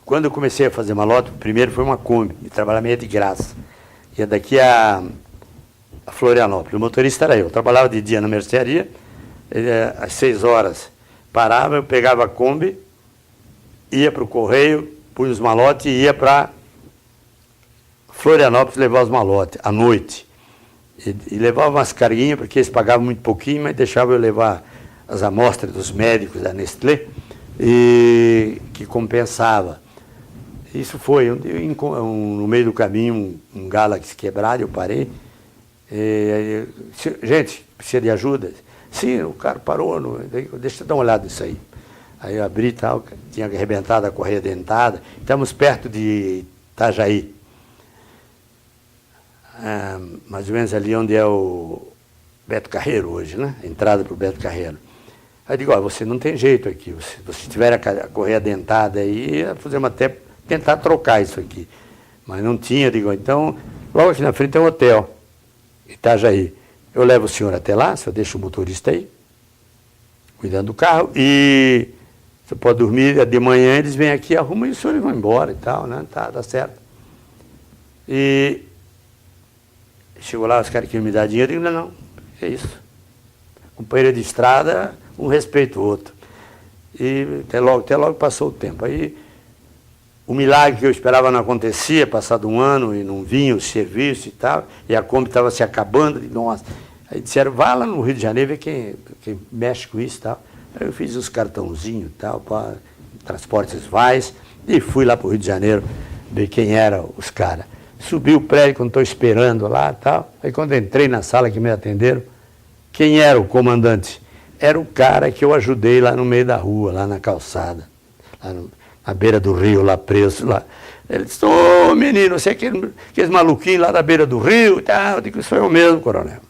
Quando eu comecei a fazer malote, primeiro foi uma Kombi, e trabalhava meio de graça. Ia daqui a Florianópolis. O motorista era eu trabalhava de dia na mercearia, às 6 horas parava, eu pegava a Kombi, ia para o Correio, punha os malotes e ia para Florianópolis levar os malotes, à noite. E levava umas carguinhas, porque eles pagavam muito pouquinho, mas deixavam eu levar as amostras dos médicos da Nestlé, que compensava. Isso foi, no meio do caminho, um Galaxy quebrado, eu parei. Gente, precisa de ajuda? Sim, o cara parou, deixa eu dar uma olhada nisso aí. Aí eu abri e tal, tinha arrebentado a correia dentada. Estamos perto de Itajaí. Mais ou menos ali onde é o Beto Carreiro hoje, né? A entrada para o Beto Carreiro. Aí eu digo, você não tem jeito aqui, se você tiver a correia dentada aí, podemos até tentar trocar isso aqui. Mas não tinha, digo, então, logo aqui na frente tem um hotel, Itajaí. Eu levo o senhor até lá, só deixo o motorista aí, cuidando do carro, e você pode dormir, de manhã eles vêm aqui, arrumam e o senhor vão embora e tal, né? Tá certo. E Chegou lá, os caras queriam me dar dinheiro, eu digo, não, é isso. Companheiro de estrada, um respeita o outro. E até logo passou o tempo. Aí, o milagre que eu esperava não acontecia, passado um ano, e não vinha o serviço e tal, e a Kombi estava se acabando, nossa. Aí disseram, vá lá no Rio de Janeiro, ver quem mexe com isso e tal. Aí eu fiz os cartãozinhos e tal, para Transportes Vais, e fui lá para o Rio de Janeiro, ver quem eram os caras. Subi o prédio quando estou esperando lá e tal. Aí quando entrei na sala que me atenderam, quem era o comandante? Era o cara que eu ajudei lá no meio da rua, lá na calçada, lá na beira do rio, lá preso. Lá. Ele disse, ô menino, você é aqueles maluquinhos lá da beira do rio e tal. Eu digo, sou eu mesmo, coronel.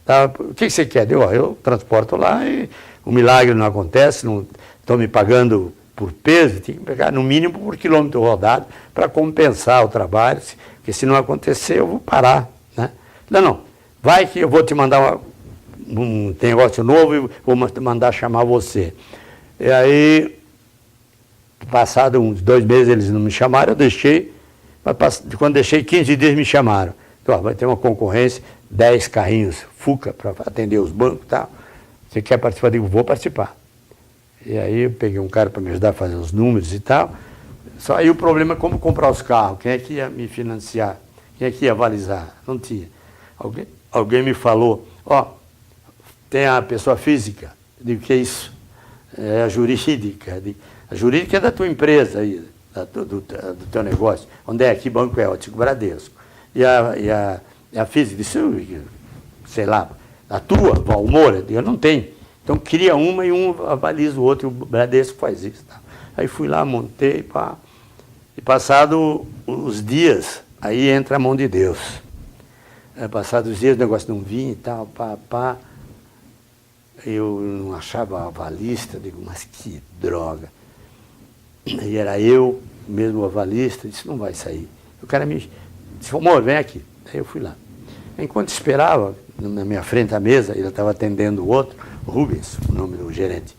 Tá, o que você quer? Eu transporto lá e o milagre não acontece, não estão me pagando por peso, tem que pegar no mínimo por quilômetro rodado para compensar o trabalho, porque se não acontecer eu vou parar. Né? Não, vai que eu vou te mandar um negócio novo e vou mandar chamar você. E aí, passado uns 2 meses eles não me chamaram, eu deixei, mas quando deixei 15 dias me chamaram. Então, vai ter uma concorrência, 10 carrinhos Fuca para atender os bancos e tal. Você quer participar? Eu digo, vou participar. E aí eu peguei um cara para me ajudar a fazer os números e tal. Só aí o problema é como comprar os carros. Quem é que ia me financiar? Quem é que ia avalizar? Não tinha. Alguém me falou, tem a pessoa física. Eu digo, que é isso? É a jurídica. A jurídica é da tua empresa aí, do teu negócio. Onde é? Que banco é? Eu digo, Bradesco. E a física disse, sei lá, a tua, Valmoura? Eu não tenho. Então cria uma e um avaliza o outro, e o Bradesco faz isso. Tá? Aí fui lá, montei, pá. E passado os dias, aí entra a mão de Deus. Passados os dias o negócio não vinha e tal, pá. Eu não achava avalista, digo, mas que droga. E era eu, mesmo o avalista, disse, não vai sair. O cara me disse, amor, vem aqui. Aí eu fui lá. Enquanto esperava, na minha frente à mesa, ele estava atendendo o outro, Rubens, o nome do gerente.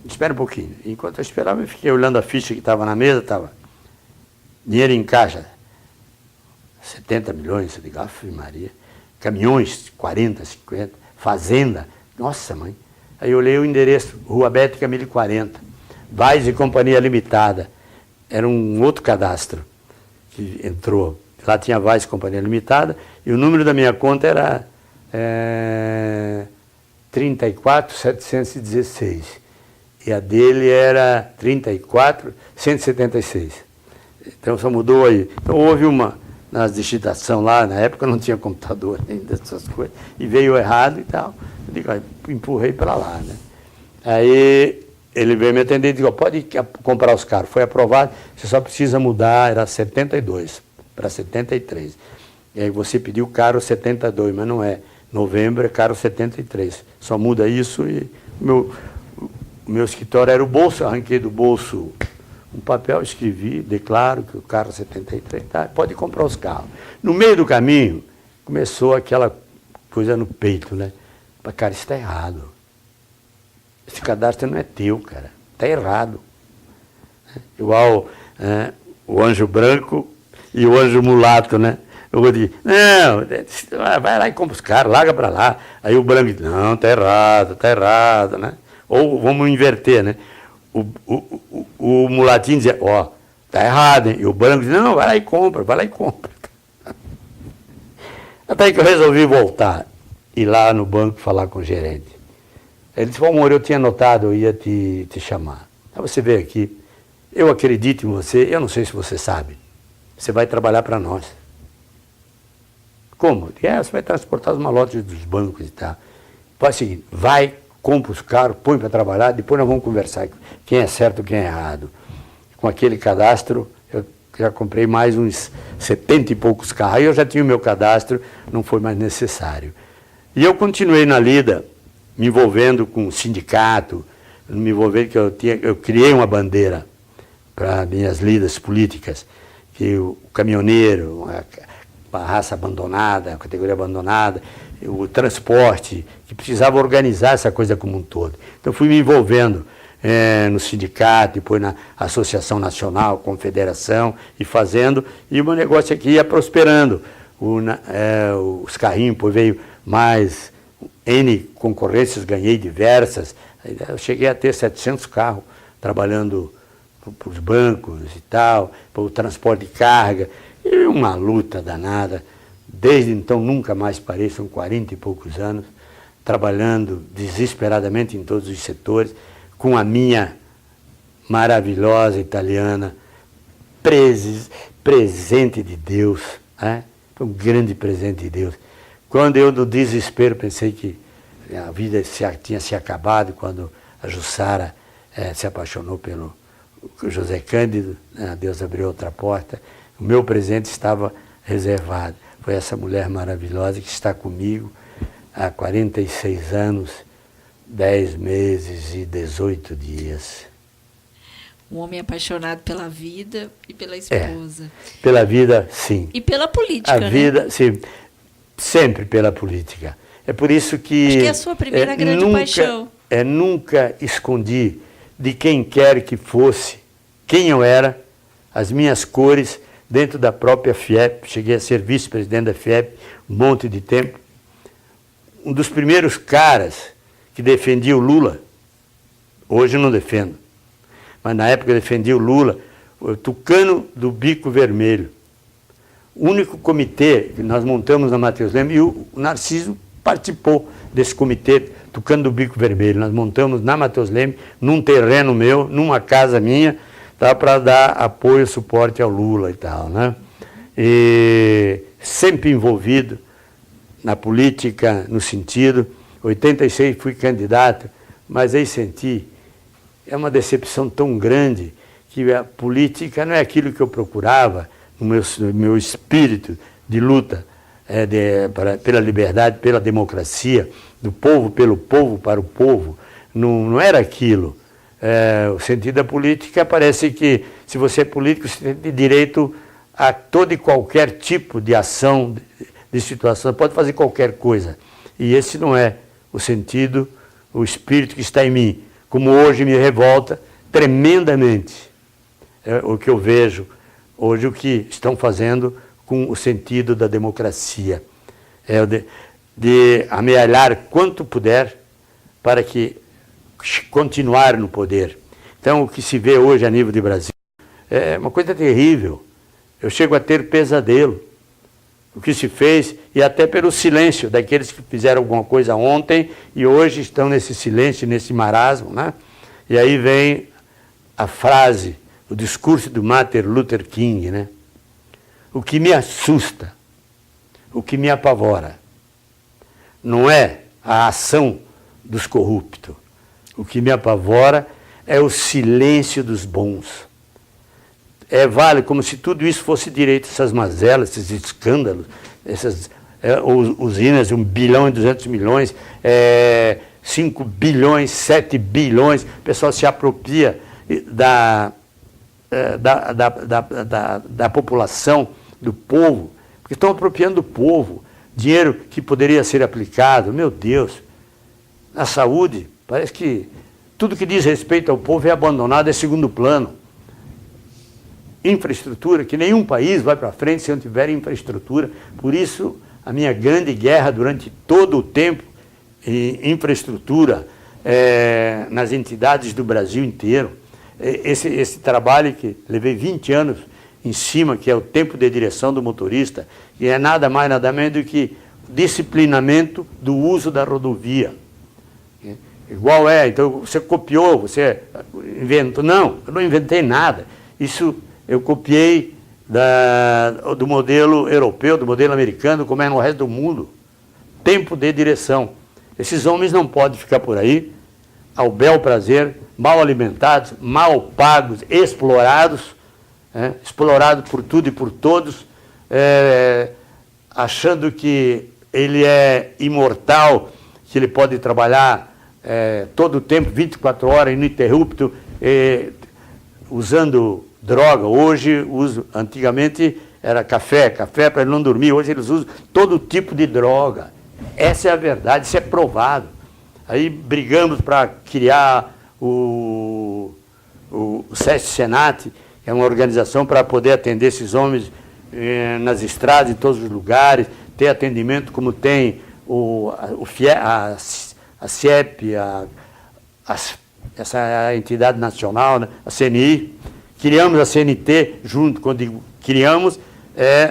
Espera um pouquinho. Enquanto eu esperava, eu fiquei olhando a ficha que estava na mesa, estava dinheiro em caixa, 70 milhões, eu digo, Ave Maria. Caminhões, 40, 50, fazenda, nossa mãe. Aí eu olhei o endereço, Rua Bética 1040, Vais e Companhia Limitada. Era um outro cadastro que entrou. Lá tinha Vais e Companhia Limitada, e o número da minha conta era 34.716. E a dele era 34.176. Então só mudou aí. Então houve na digitação lá, na época não tinha computador, nem dessas coisas, e veio errado e tal. Eu digo, empurrei para lá, né? Aí ele veio me atender e disse, pode comprar os carros. Foi aprovado, você só precisa mudar, era 72 para 73. E aí você pediu caro 72, mas não é. Novembro é caro 73. Só muda isso e o meu escritório era o bolso, arranquei do bolso um papel, escrevi, declaro que o carro é 73, tá, pode comprar os carros. No meio do caminho, começou aquela coisa no peito, né? Cara, isso está errado. Esse cadastro não é teu, cara. Está errado. Igual o anjo branco e o anjo mulato, né? Eu vou dizer, não, vai lá e compra os caras, larga para lá. Aí o branco diz, não, está errado, né? Ou vamos inverter, né? O mulatinho dizia, está errado, hein? E o branco diz, não, vai lá e compra. Até que eu resolvi voltar, ir lá no banco falar com o gerente. Ele disse, amor, eu tinha notado, eu ia te chamar. Aí você veio aqui, eu acredito em você, eu não sei se você sabe, você vai trabalhar para nós. Como? Você vai transportar os malotes dos bancos e tal. Faz o seguinte, vai, compra os carros, põe para trabalhar, depois nós vamos conversar quem é certo e quem é errado. Com aquele cadastro, eu já comprei mais uns 70 e poucos carros, aí eu já tinha o meu cadastro, não foi mais necessário. E eu continuei na lida, me envolvendo com o sindicato, me envolvendo que eu criei uma bandeira para minhas lidas políticas, que o caminhoneiro, a raça abandonada, a categoria abandonada, o transporte, que precisava organizar essa coisa como um todo. Então fui me envolvendo no sindicato, depois na Associação Nacional, Confederação, e o meu negócio aqui ia prosperando. os carrinhos, depois veio mais N concorrências, ganhei diversas. Eu cheguei a ter 700 carros trabalhando para os bancos e tal, para o transporte de carga, e uma luta danada. Desde então nunca mais parei, são 40 e poucos anos, trabalhando desesperadamente em todos os setores, com a minha maravilhosa italiana, presente de Deus, né? Foi um grande presente de Deus. Quando eu, no desespero, pensei que a vida tinha se acabado, quando a Jussara se apaixonou pelo José Cândido, né? Deus abriu outra porta, o meu presente estava reservado. Foi essa mulher maravilhosa que está comigo há 46 anos, 10 meses e 18 dias. Um homem apaixonado pela vida e pela esposa. Pela vida, sim. E pela política, a vida, sim, sempre pela política. É por isso que... Acho que é a sua primeira grande paixão. Nunca escondi de quem quer que fosse, quem eu era, as minhas cores, dentro da própria FIEP. Cheguei a ser vice-presidente da FIEP um monte de tempo. Um dos primeiros caras que defendia o Lula, hoje eu não defendo, mas na época eu defendia o Lula, o Tucano do Bico Vermelho. O único comitê que nós montamos na Matheus Leme, e o Narciso participou desse comitê Tucano do Bico Vermelho. Nós montamos na Matheus Leme, num terreno meu, numa casa minha, tá, para dar apoio e suporte ao Lula e tal, né? E sempre envolvido na política, no sentido, 86 fui candidato, mas aí senti, é uma decepção tão grande, que a política não é aquilo que eu procurava, no meu espírito de luta pela liberdade, pela democracia, do povo, pelo povo, para o povo, não era aquilo. O sentido da política parece que, se você é político, você tem direito a todo e qualquer tipo de ação, de situação, pode fazer qualquer coisa. E esse não é o sentido, o espírito que está em mim. Como hoje me revolta tremendamente o que eu vejo hoje, o que estão fazendo com o sentido da democracia. De amealhar quanto puder para que continuar no poder. Então, o que se vê hoje a nível de Brasil é uma coisa terrível. Eu chego a ter pesadelo. O que se fez, e até pelo silêncio daqueles que fizeram alguma coisa ontem e hoje estão nesse silêncio, nesse marasmo, né? E aí vem a frase, o discurso do Martin Luther King, né? O que me assusta, o que me apavora, não é a ação dos corruptos. O que me apavora é o silêncio dos bons. Vale como se tudo isso fosse direito, essas mazelas, esses escândalos, essas usinas, 1 bilhão e 200 milhões, 5 bilhões, 7 bilhões, o pessoal se apropria da população, do povo, porque estão apropriando do povo, dinheiro que poderia ser aplicado, meu Deus, na saúde, parece que tudo que diz respeito ao povo é abandonado, é segundo plano. Infraestrutura, que nenhum país vai para frente se não tiver infraestrutura. Por isso, a minha grande guerra durante todo o tempo em infraestrutura nas entidades do Brasil inteiro. Esse trabalho que levei 20 anos em cima, que é o tempo de direção do motorista, que é nada mais, nada menos do que disciplinamento do uso da rodovia. Igual então você copiou, você inventou. Não, eu não inventei nada. Isso eu copiei do modelo europeu, do modelo americano, como é no resto do mundo. Tempo de direção. Esses homens não podem ficar por aí, ao bel prazer, mal alimentados, mal pagos, explorados, explorados por tudo e por todos, achando que ele é imortal, que ele pode trabalhar todo o tempo, 24 horas, ininterrupto, usando droga. Hoje, antigamente era café para ele não dormir, hoje eles usam todo tipo de droga. Essa é a verdade, isso é provado. Aí brigamos para criar o SESC Senat, que é uma organização para poder atender esses homens nas estradas, em todos os lugares, ter atendimento como tem a CIEP, essa entidade nacional, né, a CNI. Criamos a CNT junto, quando criamos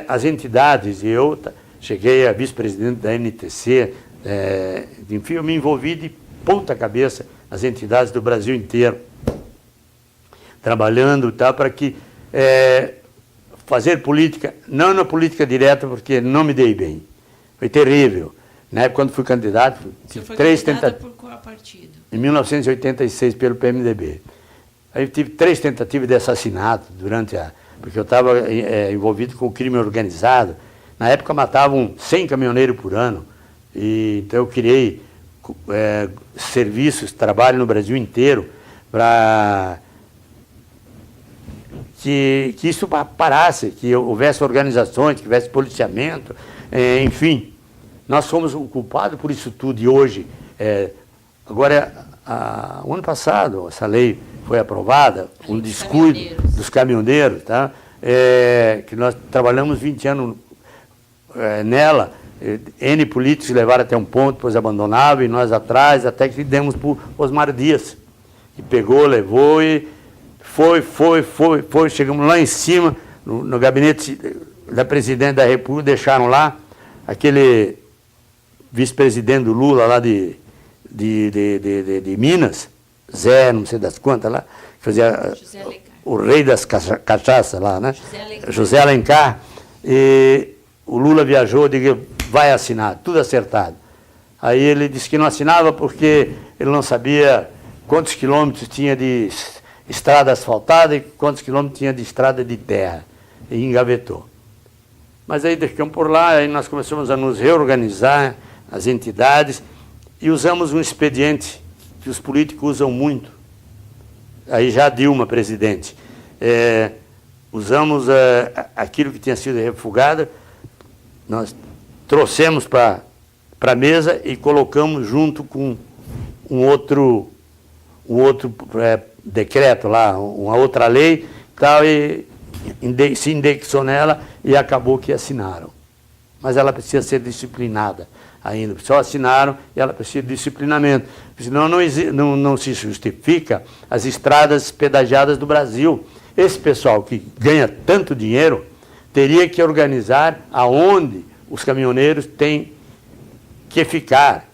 as entidades, e eu cheguei a vice-presidente da NTC, enfim, eu me envolvi de ponta cabeça nas entidades do Brasil inteiro, trabalhando para que fazer política, não na política direta, porque não me dei bem. Foi terrível. Na época, quando fui candidato, tive 3 tentativas. Por qual partido? Em 1986, pelo PMDB. Aí tive 3 tentativas de assassinato porque eu estava envolvido com o crime organizado. Na época matavam 100 caminhoneiros por ano. Então eu criei serviços, trabalho no Brasil inteiro para que isso parasse, que houvesse organizações, que houvesse policiamento, enfim. Nós fomos culpados por isso tudo e hoje, agora, o ano passado, essa lei foi aprovada, um descuido dos caminhoneiros, tá? Que nós trabalhamos 20 anos nela, N políticos levaram até um ponto, depois abandonavam, e nós atrás, até que demos para o Osmar Dias, que pegou, levou e foi, chegamos lá em cima, no gabinete da presidente da República, deixaram lá aquele vice-presidente do Lula lá de Minas, Zé, não sei das quantas lá, que fazia o rei das cachaças lá, né? José Alencar. E o Lula viajou, digo, vai assinar, tudo acertado. Aí ele disse que não assinava porque ele não sabia quantos quilômetros tinha de estrada asfaltada e quantos quilômetros tinha de estrada de terra. E engavetou. Mas aí ficamos por lá, aí nós começamos a nos reorganizar, as entidades, e usamos um expediente que os políticos usam muito. Aí já Dilma, presidente. Usamos aquilo que tinha sido refugado, nós trouxemos para a mesa e colocamos junto com um outro decreto lá, uma outra lei, tal, e se indexou nela e acabou que assinaram. Mas ela precisa ser disciplinada ainda. Só assinaram e ela precisa de disciplinamento. Senão não se justifica as estradas pedagiadas do Brasil. Esse pessoal que ganha tanto dinheiro teria que organizar aonde os caminhoneiros têm que ficar.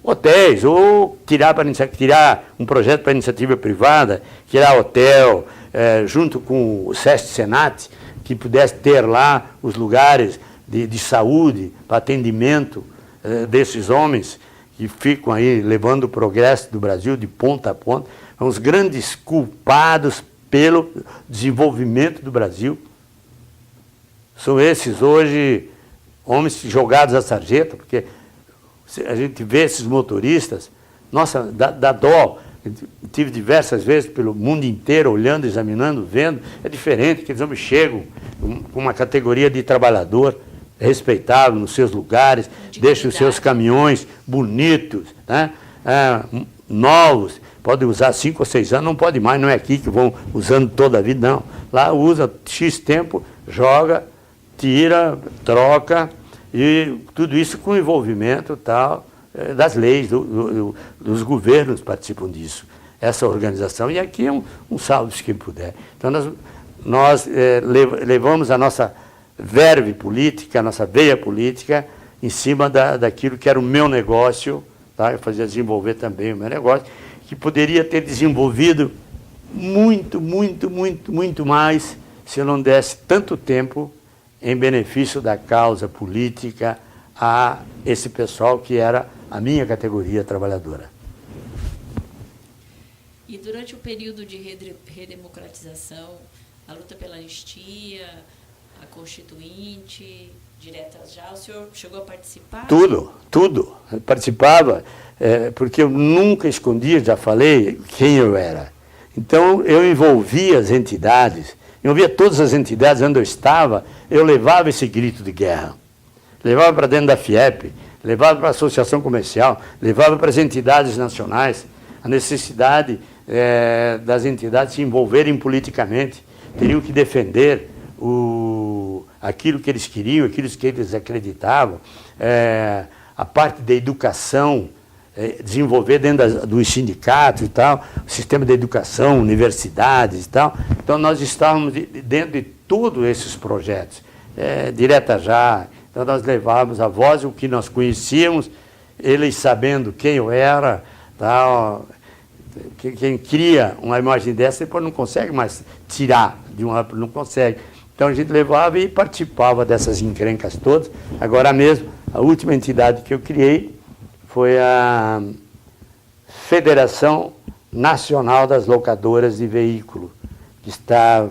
Hotéis, ou tirar um projeto para iniciativa privada, criar hotel, junto com o SESC-Senat, que pudesse ter lá os lugares de saúde para atendimento desses homens que ficam aí levando o progresso do Brasil de ponta a ponta. São os grandes culpados pelo desenvolvimento do Brasil. São esses hoje homens jogados à sarjeta, porque a gente vê esses motoristas, nossa, dá dó. Tive diversas vezes pelo mundo inteiro, olhando, examinando, vendo. É diferente, aqueles homens chegam com uma categoria de trabalhador respeitável nos seus lugares, deixam os seus caminhões bonitos, né? Novos, pode usar 5 ou 6 anos, não pode mais, não é aqui que vão usando toda a vida, não. Lá usa X tempo, joga, tira, troca, e tudo isso com envolvimento tal, das leis, dos governos participam disso, essa organização, e aqui é um salve se quem puder. Então nós levamos a nossa verve política, a nossa veia política, em cima daquilo que era o meu negócio, tá? Eu fazia desenvolver também o meu negócio, que poderia ter desenvolvido muito, muito, muito, muito mais se eu não desse tanto tempo em benefício da causa política a esse pessoal que era a minha categoria trabalhadora. E durante o período de redemocratização, a luta pela anistia, a Constituinte, diretas já, o senhor chegou a participar? Tudo. Eu participava, porque eu nunca escondia, já falei, quem eu era. Então, eu envolvia as entidades, envolvia todas as entidades onde eu estava, eu levava esse grito de guerra. Levava para dentro da FIEP, levava para a Associação Comercial, levava para as entidades nacionais, a necessidade das entidades se envolverem politicamente, teriam que defender aquilo que eles queriam, aquilo que eles acreditavam, a parte da educação, desenvolver dentro dos sindicatos e tal, o sistema de educação, universidades e tal. Então, nós estávamos dentro de todos esses projetos, direta já. Então, nós levávamos a voz, o que nós conhecíamos, eles sabendo quem eu era, tal. Quem cria uma imagem dessa, depois não consegue mais tirar de um amplo, não consegue. Então, a gente levava e participava dessas encrencas todas. Agora mesmo, a última entidade que eu criei foi a Federação Nacional das Locadoras de Veículo, que está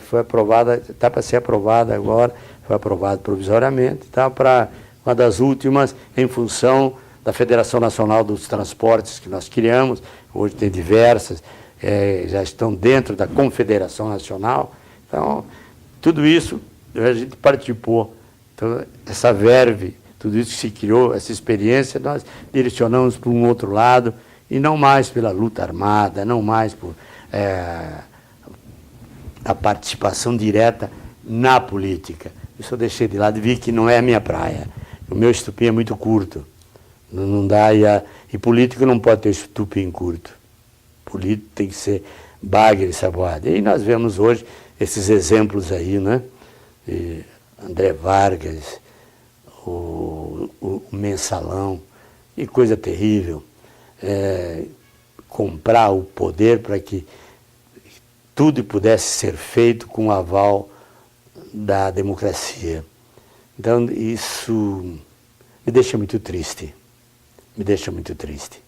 para ser aprovada agora, foi aprovado provisoriamente, está para uma das últimas, em função da Federação Nacional dos Transportes que nós criamos. Hoje tem diversas, já estão dentro da Confederação Nacional. Então, tudo isso a gente participou. Então, essa verve, tudo isso que se criou, essa experiência, nós direcionamos para um outro lado, e não mais pela luta armada, não mais por a participação direta na política. Isso eu deixei de lado e vi que não é a minha praia. O meu estupim é muito curto. Não dá, e político não pode ter estupim curto. Político tem que ser bagre e saboado. E nós vemos hoje esses exemplos aí, né? E André Vargas, o mensalão, e coisa terrível, comprar o poder para que tudo pudesse ser feito com o aval da democracia. Então, isso me deixa muito triste, me deixa muito triste.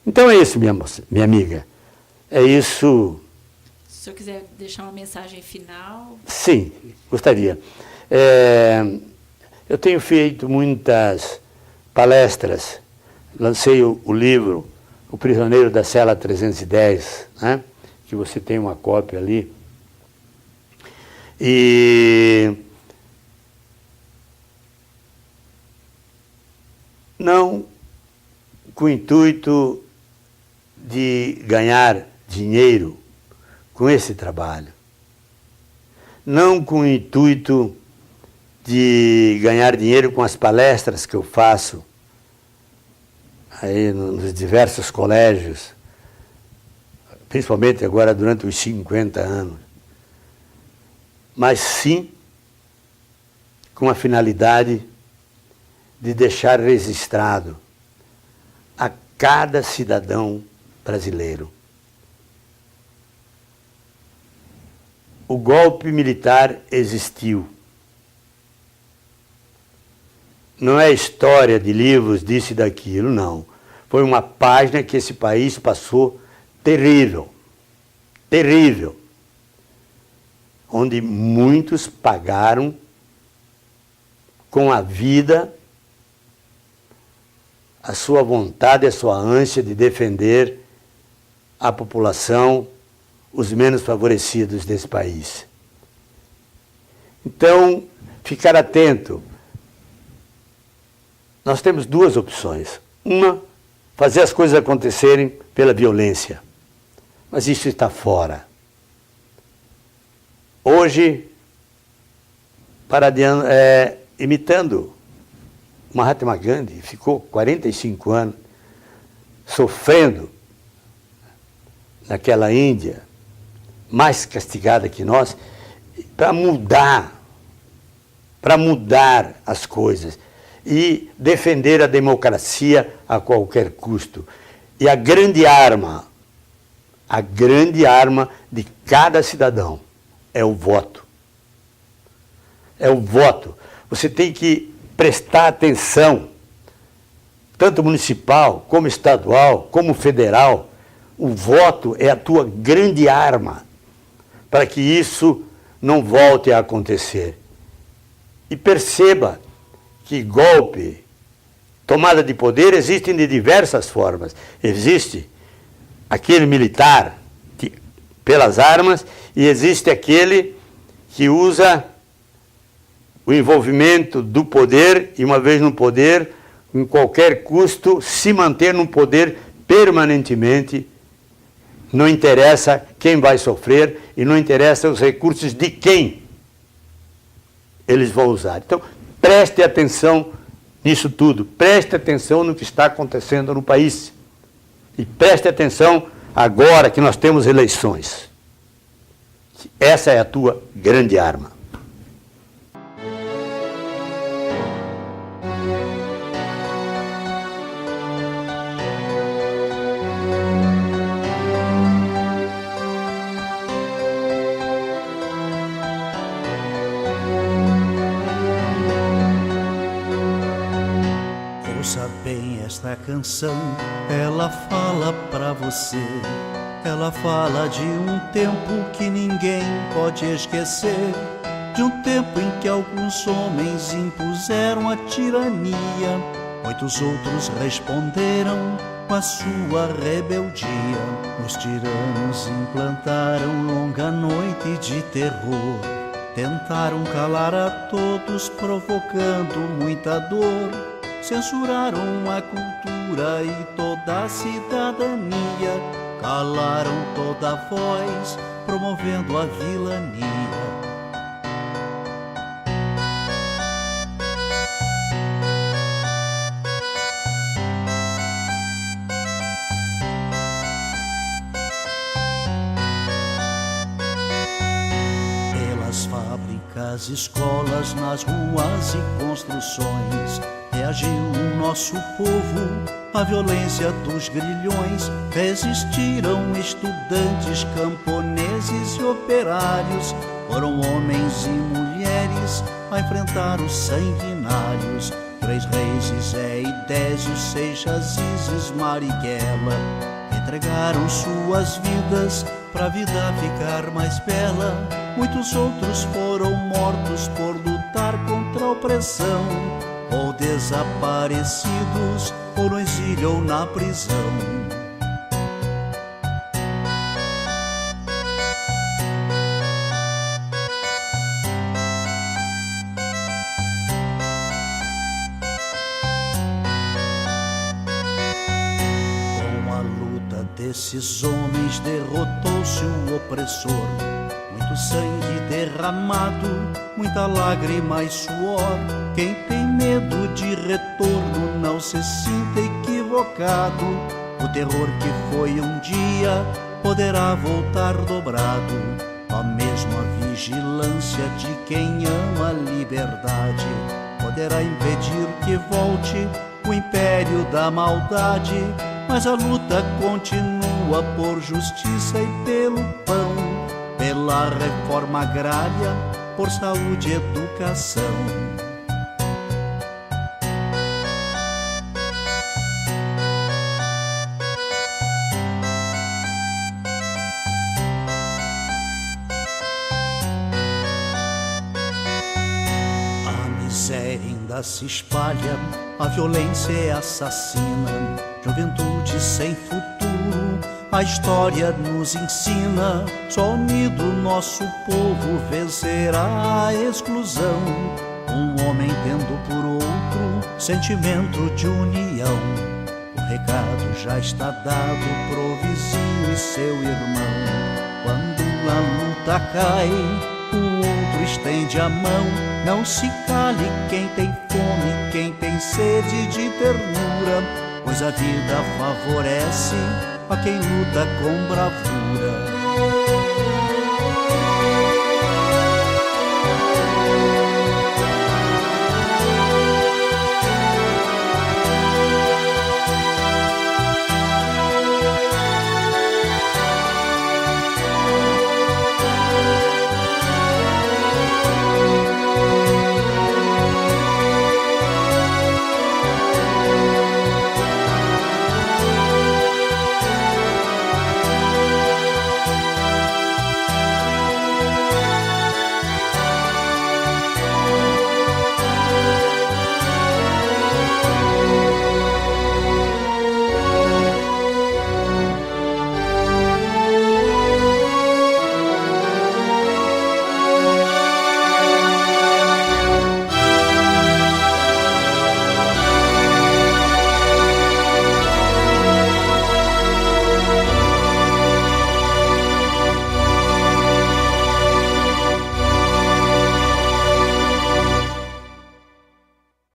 Então é isso, minha moça, minha amiga, é isso. Se o senhor quiser deixar uma mensagem final... Sim, gostaria. Eu tenho feito muitas palestras, lancei o livro O Prisioneiro da Cela 310, né? Que você tem uma cópia ali. E não com o intuito de ganhar dinheiro com esse trabalho, não com o intuito de ganhar dinheiro com as palestras que eu faço aí nos diversos colégios, principalmente agora durante os 50 anos, mas sim com a finalidade de deixar registrado a cada cidadão brasileiro. O golpe militar existiu. Não é história de livros disso e daquilo, não. Foi uma página que esse país passou terrível, terrível, onde muitos pagaram com a vida a sua vontade, a sua ânsia de defender a população, os menos favorecidos desse país. Então, ficar atento. Nós temos duas opções. Uma, fazer as coisas acontecerem pela violência. Mas isso está fora. Hoje, imitando Mahatma Gandhi, ficou 45 anos sofrendo naquela Índia, mais castigada que nós, para mudar as coisas e defender a democracia a qualquer custo. E a grande arma de cada cidadão é o voto. É o voto. Você tem que prestar atenção, tanto municipal, como estadual, como federal. O voto é a tua grande arma para que isso não volte a acontecer. E perceba que golpe, tomada de poder, existem de diversas formas. Existe aquele militar pelas armas e existe aquele que usa o envolvimento do poder, e uma vez no poder, em qualquer custo, se manter no poder permanentemente. Não interessa quem vai sofrer e não interessa os recursos de quem eles vão usar. Então, preste atenção nisso tudo, preste atenção no que está acontecendo no país. E preste atenção agora que nós temos eleições. Essa é a tua grande arma. Ouça bem esta canção, ela fala pra você. Ela fala de um tempo que ninguém pode esquecer, de um tempo em que alguns homens impuseram a tirania, muitos outros responderam com a sua rebeldia. Os tiranos implantaram longa noite de terror, tentaram calar a todos, provocando muita dor. Censuraram a cultura e toda a cidadania, calaram toda a voz, promovendo a vilania. Pelas fábricas, escolas, nas ruas e construções, reagiu o nosso povo à violência dos grilhões. Resistiram estudantes, camponeses e operários, foram homens e mulheres a enfrentar os sanguinários. 3 reis, Zé e Désio, Seixas, Isis, Marighella, entregaram suas vidas pra vida ficar mais bela. Muitos outros foram mortos por lutar contra a opressão, ou desaparecidos, ou no exílio ou na prisão. Com a luta desses homens derrotou-se o opressor. Muito sangue derramado, muita lágrima e suor. Quem tem medo de retorno não se sinta equivocado. O terror que foi um dia poderá voltar dobrado. A mesma vigilância de quem ama a liberdade poderá impedir que volte o império da maldade. Mas a luta continua por justiça e pelo pão, pela reforma agrária, por saúde e educação. A miséria ainda se espalha, a violência é assassina, juventude sem futuro, a história nos ensina. Só unido nosso povo vencerá a exclusão, um homem tendo por outro sentimento de união. O recado já está dado pro vizinho e seu irmão. Quando a luta cai, o outro estende a mão. Não se cale quem tem fome, quem tem sede de ternura, pois a vida favorece a quem luta com bravura.